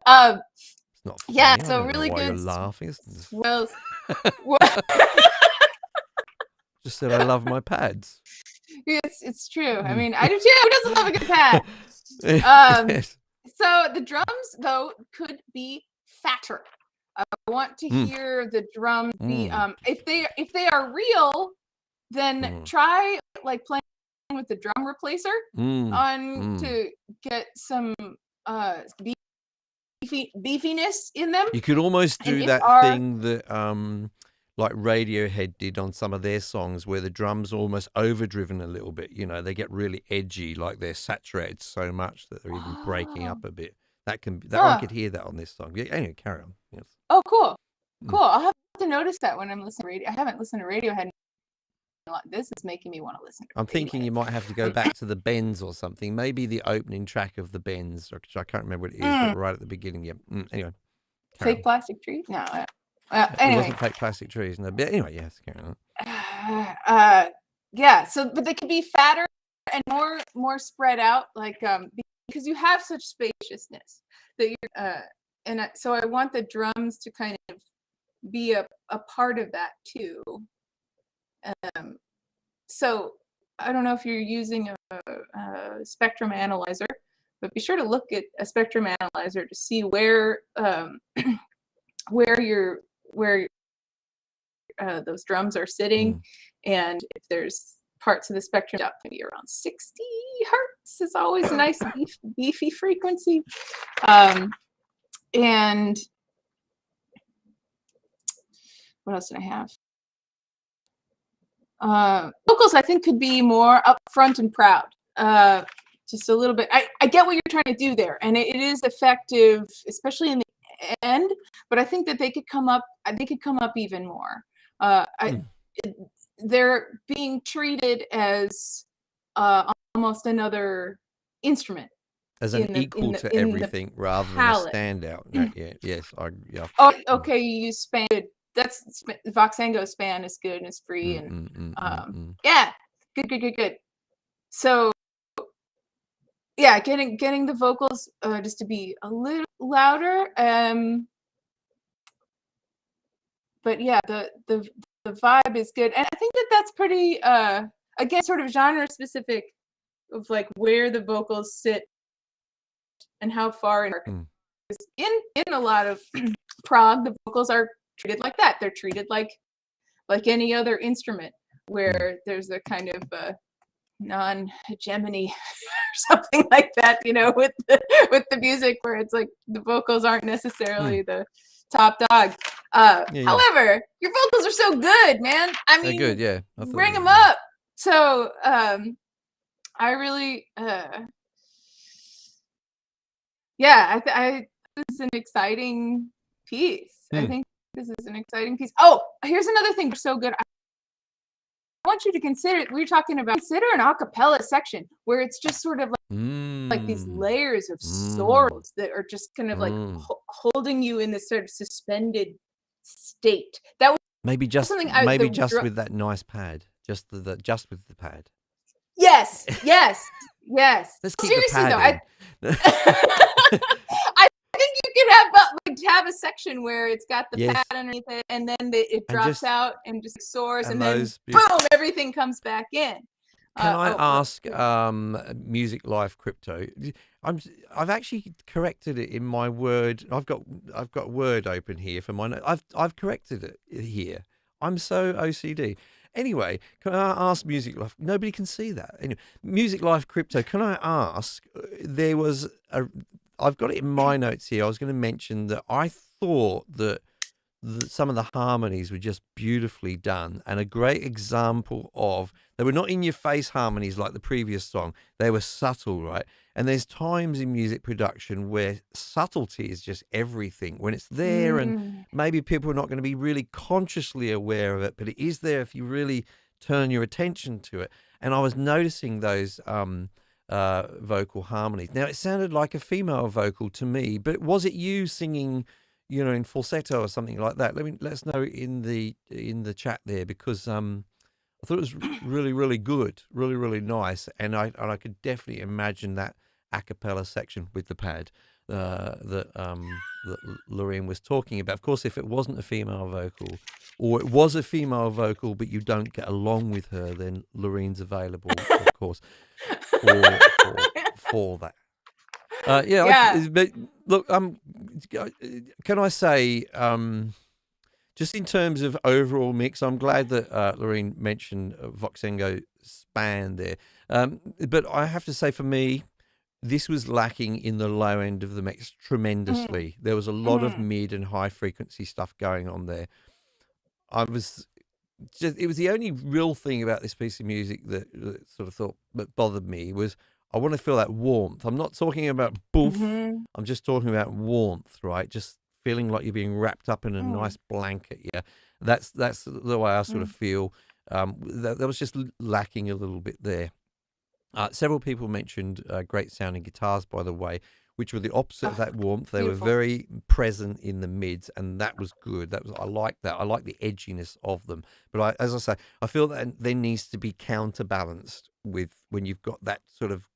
not funny. Yeah, I so don't know really why good. you're laughing. Well, just said I love my pads. it's true. I mean, I do too. Who doesn't love a good pad? Yes. So the drums though could be fatter. I want to hear the drum be if they are real, then try like playing with the drum replacer to get some beefiness in them. You could almost do that thing that like Radiohead did on some of their songs, where the drums are almost overdriven a little bit. You know, they get really edgy, like they're saturated so much that they're even breaking up a bit. I could hear that on this song. Yeah, anyway, carry on. Yes. Oh, cool. I'll have to notice that when I'm listening to radio. I haven't listened to Radiohead this is making me want to listen to I'm thinking Radiohead. you might have to go back to the Bends or something. Maybe the opening track of the Bends, or I can't remember what it is, but right at the beginning. Yeah. Anyway, carry Fake on. Plastic Tree? No. It Anyway. wasn't Fake Plastic Trees. No, but anyway, yes, carry on. Yeah. So, but they could be fatter and more spread out, like because you have such spaciousness that you're so I want the drums to kind of be a part of that too. So I don't know if you're using a spectrum analyzer, but be sure to look at a spectrum analyzer to see where those drums are sitting, and if there's parts of the spectrum up, maybe around 60 hertz is always a nice beefy frequency. And what else did I have? Vocals, I think, could be more upfront and proud. Just a little bit. I get what you're trying to do there, and it is effective, especially in the end. But I think that they could come up. They could come up even more. They're being treated as almost another instrument, as an equal to everything rather than a standout. No, yes. Oh, okay. You use span. That's Voxengo span is good and it's free yeah, good. So yeah, getting the vocals just to be a little louder. But yeah, the vibe is good, and I think that that's pretty again sort of genre specific of like where the vocals sit and how far in a lot of prog the vocals are treated like that. They're treated like any other instrument, where there's a kind of non-hegemony or something like that, with the music, where it's like the vocals aren't necessarily the top dog. However, your vocals are so good, man. I mean, they're good, yeah. Bring them up. So I really, I this is an exciting piece. I think this is an exciting piece. Oh, here's another thing. So good. I want you to consider. We were talking about consider an a cappella section where it's just sort of like these layers of sorrows that are just kind of like holding you in this sort of suspended state. That was maybe just something with that nice pad, just with the pad. Yes. Let's keep Seriously, the pad though, I think you could have a section where it's got the pad underneath it, and then it drops out and just soars, and then boom, everything comes back in. Can I ask Music Life Crypto? I've actually corrected it in my Word. I've got Word open here for my note. I've corrected it here. I'm so OCD. Anyway, can I ask Music Life? Nobody can see that. Anyway, Music Life Crypto. Can I ask? There was I've got it in my notes here. I was going to mention that I thought that some of the harmonies were just beautifully done, and a great example of they were not in your face harmonies like the previous song. They were subtle, right? And there's times in music production where subtlety is just everything, when it's there, and maybe people are not going to be really consciously aware of it, but it is there if you really turn your attention to it. And I was noticing those vocal harmonies. Now, it sounded like a female vocal to me, but was it you singing, in falsetto or something like that? Let us know in the chat there, because I thought it was really, really good, really, really nice, and I could definitely imagine that a cappella section with the pad that Lorene was talking about. Of course, if it wasn't a female vocal, or it was a female vocal but you don't get along with her, then Lorene's available, of course, for that. But look, can I say, just in terms of overall mix, I'm glad that Lorene mentioned Voxengo span there. But I have to say, for me, this was lacking in the low end of the mix tremendously. There was a lot of mid and high frequency stuff going on there. It was the only real thing about this piece of music that sort of that bothered me was, I want to feel that warmth. I'm not talking about boof. I'm just talking about warmth, right? Just feeling like you're being wrapped up in a nice blanket. Yeah, that's the way I sort of feel. That was just lacking a little bit there. Several people mentioned great sounding guitars, by the way, which were the opposite of that warmth. They Beautiful. were very present in the mids, and that was good. I like that. I like the edginess of them. But as I say, I feel that there needs to be counterbalanced with when you've got that sort of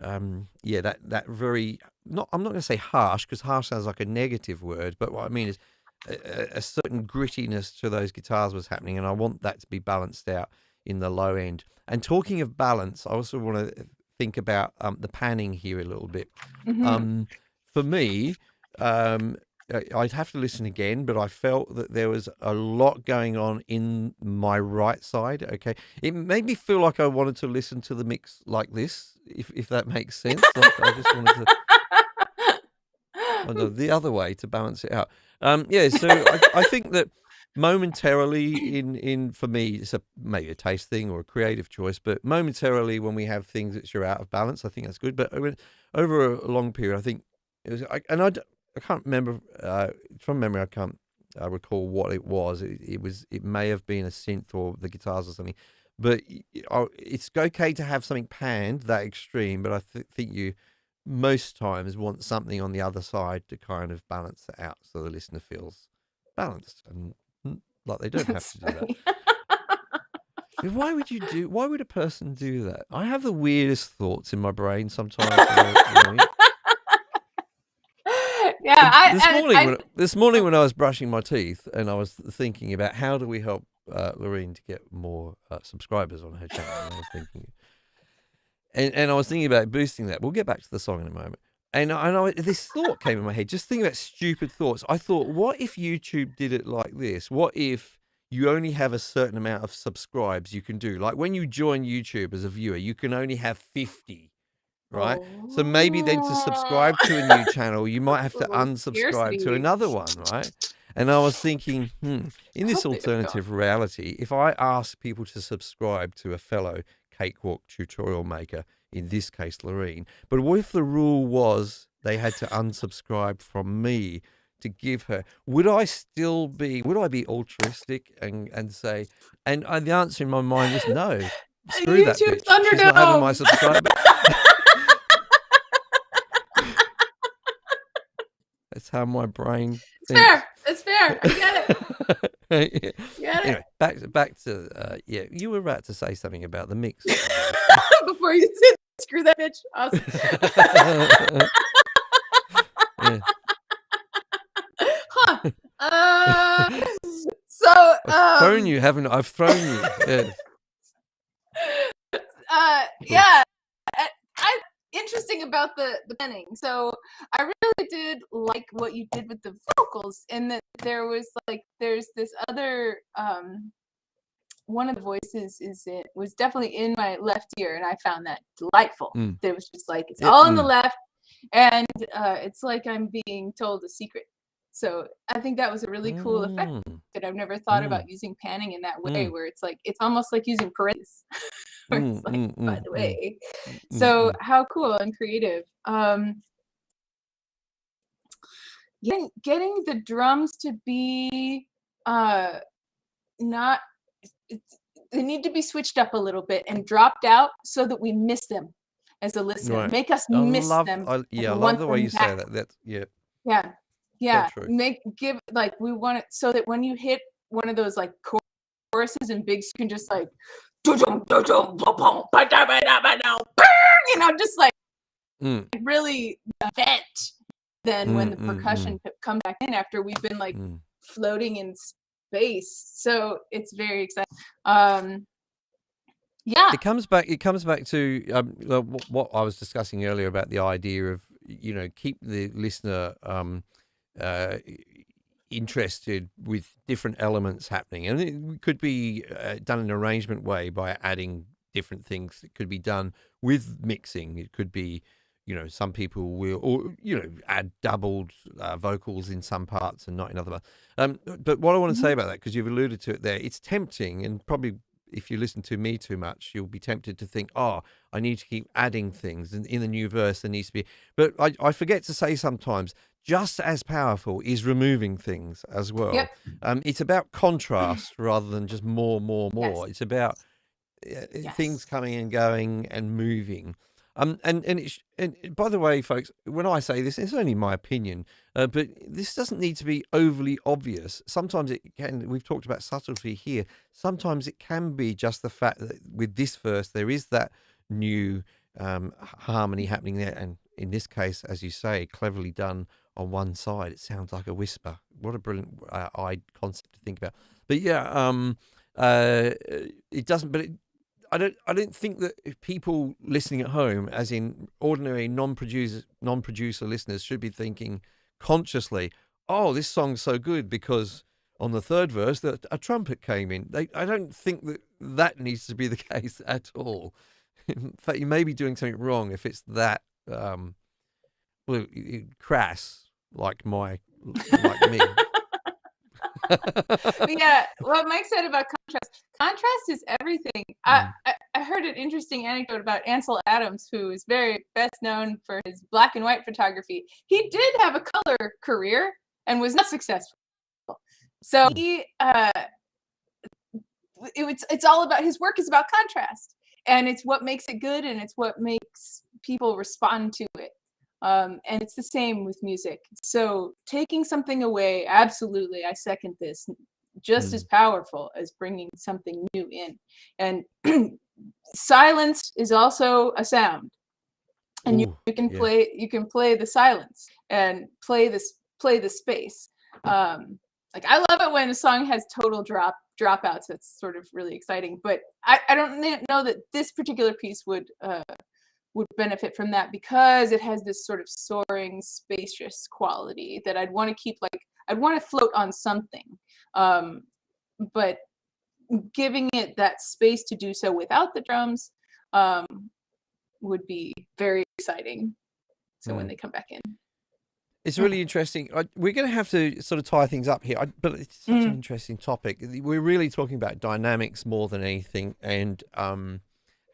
that very not. I'm not going to say harsh, because harsh sounds like a negative word, but what I mean is a certain grittiness to those guitars was happening, and I want that to be balanced out in the low end. And talking of balance, I also want to think about the panning here a little bit. For me, I'd have to listen again, but I felt that there was a lot going on in my right side. Okay, it made me feel like I wanted to listen to the mix like this, if that makes sense. Like I just wanted to the other way to balance it out. So I think that momentarily in for me, it's maybe a taste thing or a creative choice, but momentarily when we have things that are out of balance, I think that's good. But over a long period, I think it was, I can't remember from memory. I can't recall what it was. It may have been a synth or the guitars or something. But it's okay to have something panned that extreme. But I think you most times want something on the other side to kind of balance it out, so the listener feels balanced and like they don't have to do that. Why would a person do that? I have the weirdest thoughts in my brain sometimes. This morning when I was brushing my teeth and I was thinking about how do we help Lorene to get more subscribers on her channel, and I was thinking, and I was thinking about boosting that. We'll get back to the song in a moment. And this thought came in my head, just thinking about stupid thoughts. I thought, what if YouTube did it like this? What if you only have a certain amount of subscribes you can do? Like when you join YouTube as a viewer, you can only have 50, right? So maybe then to subscribe to a new channel, you might have to unsubscribe to another one, right? And I was thinking, in this alternative reality, if I ask people to subscribe to a fellow cakewalk tutorial maker, in this case Lorene, but what if the rule was they had to unsubscribe from me to give her, would I be altruistic and say, and the answer in my mind was no, screw that bitch, she's not having my subscriber. That's how my brain thinks. It's fair. I get it. Anyway, back to you were about to say something about the mix. Before you said screw that bitch. Awesome. I've thrown you, haven't I? I've thrown you. Yeah. Interesting about the penning. So I really did like what you did with the vocals, and that there's this other one of the voices was definitely in my left ear, and I found that delightful. It was just like it's all in the left, and it's like I'm being told a secret. So I think that was a really cool effect that I've never thought about using panning in that way, where it's like it's almost like using parentheses. Where it's like, by the way. So how cool and creative. Getting the drums to be not, they need to be switched up a little bit and dropped out so that we miss them as a listener. Right. Make us miss them. I love the way you say that. That's Yeah. So We want it so that when you hit one of those like choruses and bigs, you can just like just like really vent. Then when the percussion come back in after we've been like floating in space, so it's very exciting. It comes back to what I was discussing earlier about the idea of keep the listener interested with different elements happening, and it could be done in an arrangement way by adding different things. It could be done with mixing. It could be some people will add doubled vocals in some parts and not in other parts. But what I want to say about that, because you've alluded to it there, it's tempting, and probably if you listen to me too much, you'll be tempted to think, I need to keep adding things, and in the new verse there needs to be. But I forget to say sometimes, just as powerful is removing things as well. Yep. It's about contrast rather than just more, more, Yes. more. It's about things Yes. coming and going and moving. And by the way, folks, when I say this, it's only my opinion, but this doesn't need to be overly obvious. Sometimes it can. We've talked about subtlety here. Sometimes it can be just the fact that with this verse there is that new harmony happening there, and in this case, as you say, cleverly done on one side. It sounds like a whisper. What a brilliant concept to think about. But yeah, it doesn't. But I don't think that if people listening at home, as in ordinary non-producer listeners, should be thinking consciously, "Oh, this song's so good because on the third verse that a trumpet came in." I don't think that needs to be the case at all. In fact, you may be doing something wrong if it's that crass like me. But yeah, what Mike said about contrast is everything. I heard an interesting anecdote about Ansel Adams, who is very best known for his black and white photography. He did have a color career and was not successful. So he it's all about, his work is about contrast, and it's what makes it good, and it's what makes people respond to it. And it's the same with music. So taking something away, absolutely, I second this, just as powerful as bringing something new in. And silence is also a sound, and you can play the silence and play the space. Like, I love it when a song has total dropouts. That's sort of really exciting. But I don't know that this particular piece would benefit from that, because it has this sort of soaring, spacious quality that I'd want to keep. Like, I'd want to float on something, but giving it that space to do so without the drums would be very exciting. So when they come back in, it's really interesting. We're going to have to sort of tie things up here, but it's such an interesting topic. We're really talking about dynamics more than anything, and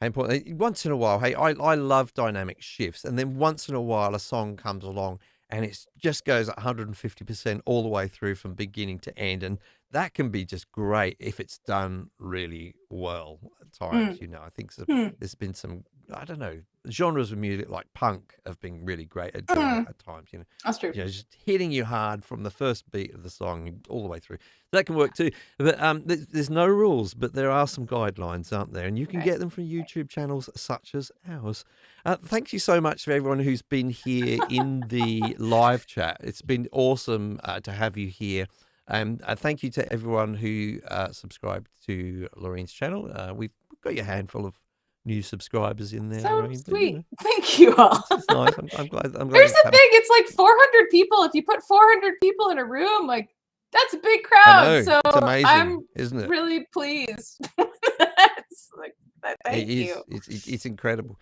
important. Once in a while, hey, I love dynamic shifts, and then once in a while a song comes along and it just goes 150% all the way through from beginning to end, and that can be just great if it's done really well at times. I think there's been some, I don't know, genres of music like punk have been really great at doing that at times. That's true. Just hitting you hard from the first beat of the song all the way through. That can work too. But there's no rules, but there are some guidelines, aren't there? And you can get them from YouTube channels such as ours. Thank you so much for everyone who's been here in the live chat. It's been awesome to have you here. And thank you to everyone who subscribed to Lorene's channel. We've got your handful of new subscribers in there. So Lorene, sweet. But, Thank you all. it's nice. I'm glad. Here's the thing. It's like 400 people. If you put 400 people in a room, like, that's a big crowd. So it's amazing, I'm isn't it? really pleased. It's like, thank you. It's incredible.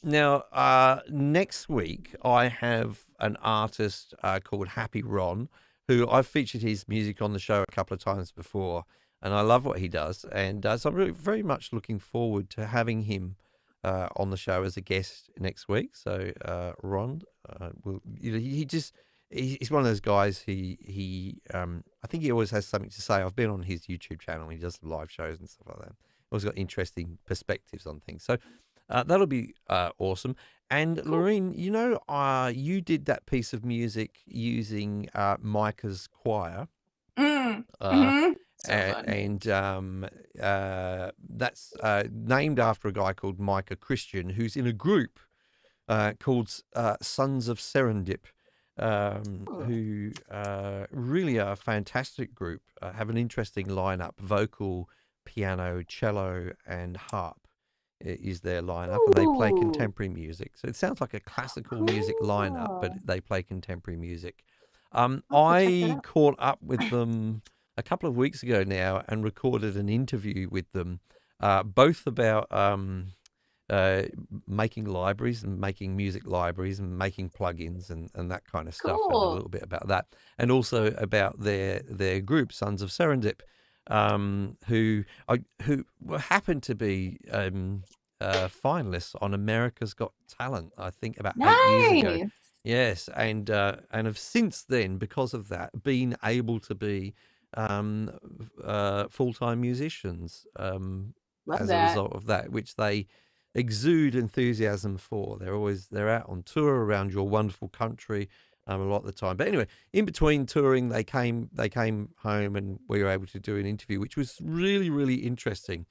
Now, next week I have an artist called Happy Ron, who I've featured his music on the show a couple of times before, and I love what he does. And so I'm really, very much looking forward to having him on the show as a guest next week. So Ron, he's one of those guys. I think he always has something to say. I've been on his YouTube channel. He does live shows and stuff like that. Always got interesting perspectives on things. So that'll be awesome. And Lorene, you did that piece of music using Micah's choir. And that's named after a guy called Micah Christian, who's in a group called Sons of Serendip, who really are a fantastic group, have an interesting lineup: vocal, piano, cello, and harp is their lineup, and they play contemporary music. So it sounds like a classical music lineup, but they play contemporary music. I caught up with them a couple of weeks ago now and recorded an interview with them, both about making libraries and making music libraries and making plugins and that kind of stuff, and a little bit about that, and also about their group, Sons of Serendip, who happened to be finalists on America's Got Talent, I think about 8 years ago. Yes, and have since then, because of that, been able to be full-time musicians Love as a that. result of that, which they exude enthusiasm for. They're out on tour around your wonderful country a lot of the time. But anyway, in between touring, they came home and we were able to do an interview, which was really, really interesting.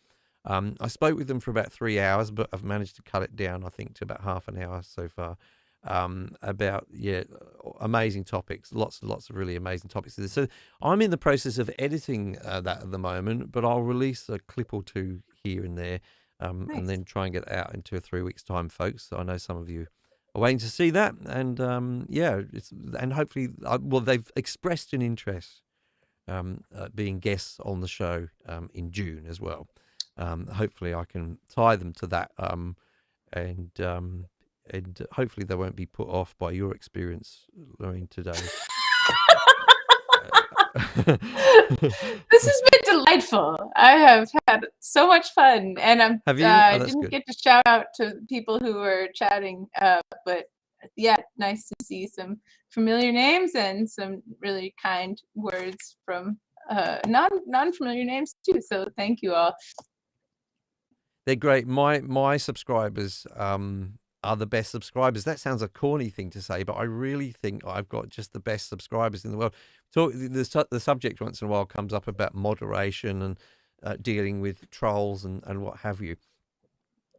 I spoke with them for about 3 hours, but I've managed to cut it down, I think, to about half an hour so far. About amazing topics, lots and lots of really amazing topics. So I'm in the process of editing that at the moment, but I'll release a clip or two here and there, and Nice. then try and get it out in 2 or 3 weeks' time, folks. So I know some of you are waiting to see that, and and hopefully, they've expressed an interest being guests on the show in June as well. Hopefully, I can tie them to that, and hopefully they won't be put off by your experience, Lorene, today. This has been delightful. I have had so much fun, and Have you? Oh, I that's didn't good. get to shout out to people who were chatting, but yeah, nice to see some familiar names and some really kind words from non-familiar names too. So thank you all. They're great. My subscribers are the best subscribers. That sounds a corny thing to say, but I really think I've got just the best subscribers in the world. So the subject once in a while comes up about moderation and dealing with trolls and what have you.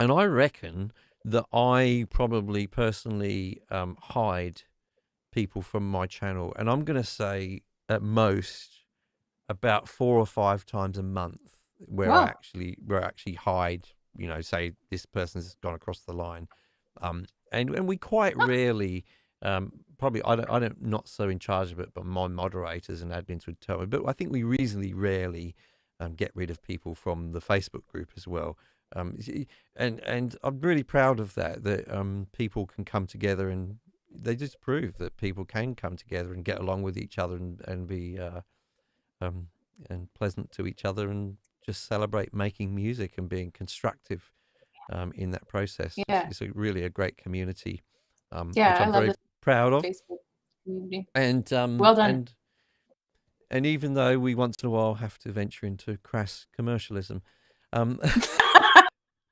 And I reckon that I probably personally hide people from my channel, and I'm going to say at most about 4 or 5 times a month where I Wow. actually hide, say this person's gone across the line, and we quite rarely, probably I don't not so in charge of it, but my moderators and admins would tell me, but I think we reasonably rarely get rid of people from the Facebook group as well. And I'm really proud of that people can come together, and they just prove that people can come together and get along with each other and be and pleasant to each other and just celebrate making music and being constructive in that process. Yeah. It's really a great community, Yeah, which I I'm love very the proud of. Facebook community. And Well done. and even though we once in a while have to venture into crass commercialism,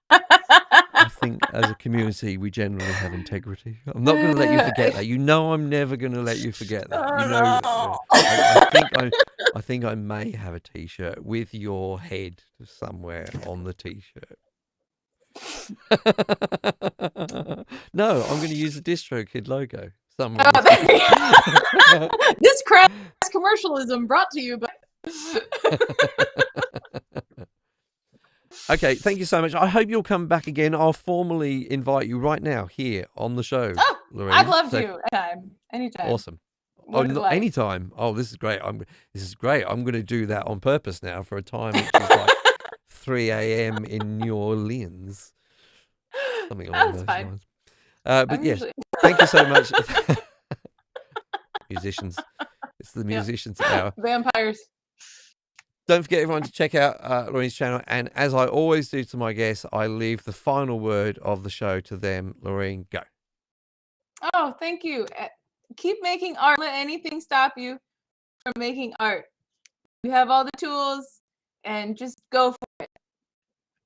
I think as a community we generally have integrity. I'm not going to let you forget that. I'm never going to let you forget that. I think I may have a T-shirt with your head somewhere on the T-shirt. No, I'm going to use the DistroKid logo somewhere. Oh, there you go. This crass commercialism brought to you by. Okay, thank you so much. I hope you'll come back again. I'll formally invite you right now here on the show, Oh, Lorene. I'd love to. Anytime. Awesome. What a delight. Anytime. Oh, this is great. This is great. I'm going to do that on purpose now for a time which is like 3 a.m. in New Orleans. Something along those lines. But yes, thank you so much. Musicians. It's the musicians hour. Vampires. Don't forget, everyone, to check out Lorene's channel. And as I always do to my guests, I leave the final word of the show to them. Lorene, go. Oh, thank you. Keep making art. Don't let anything stop you from making art. You have all the tools, and just go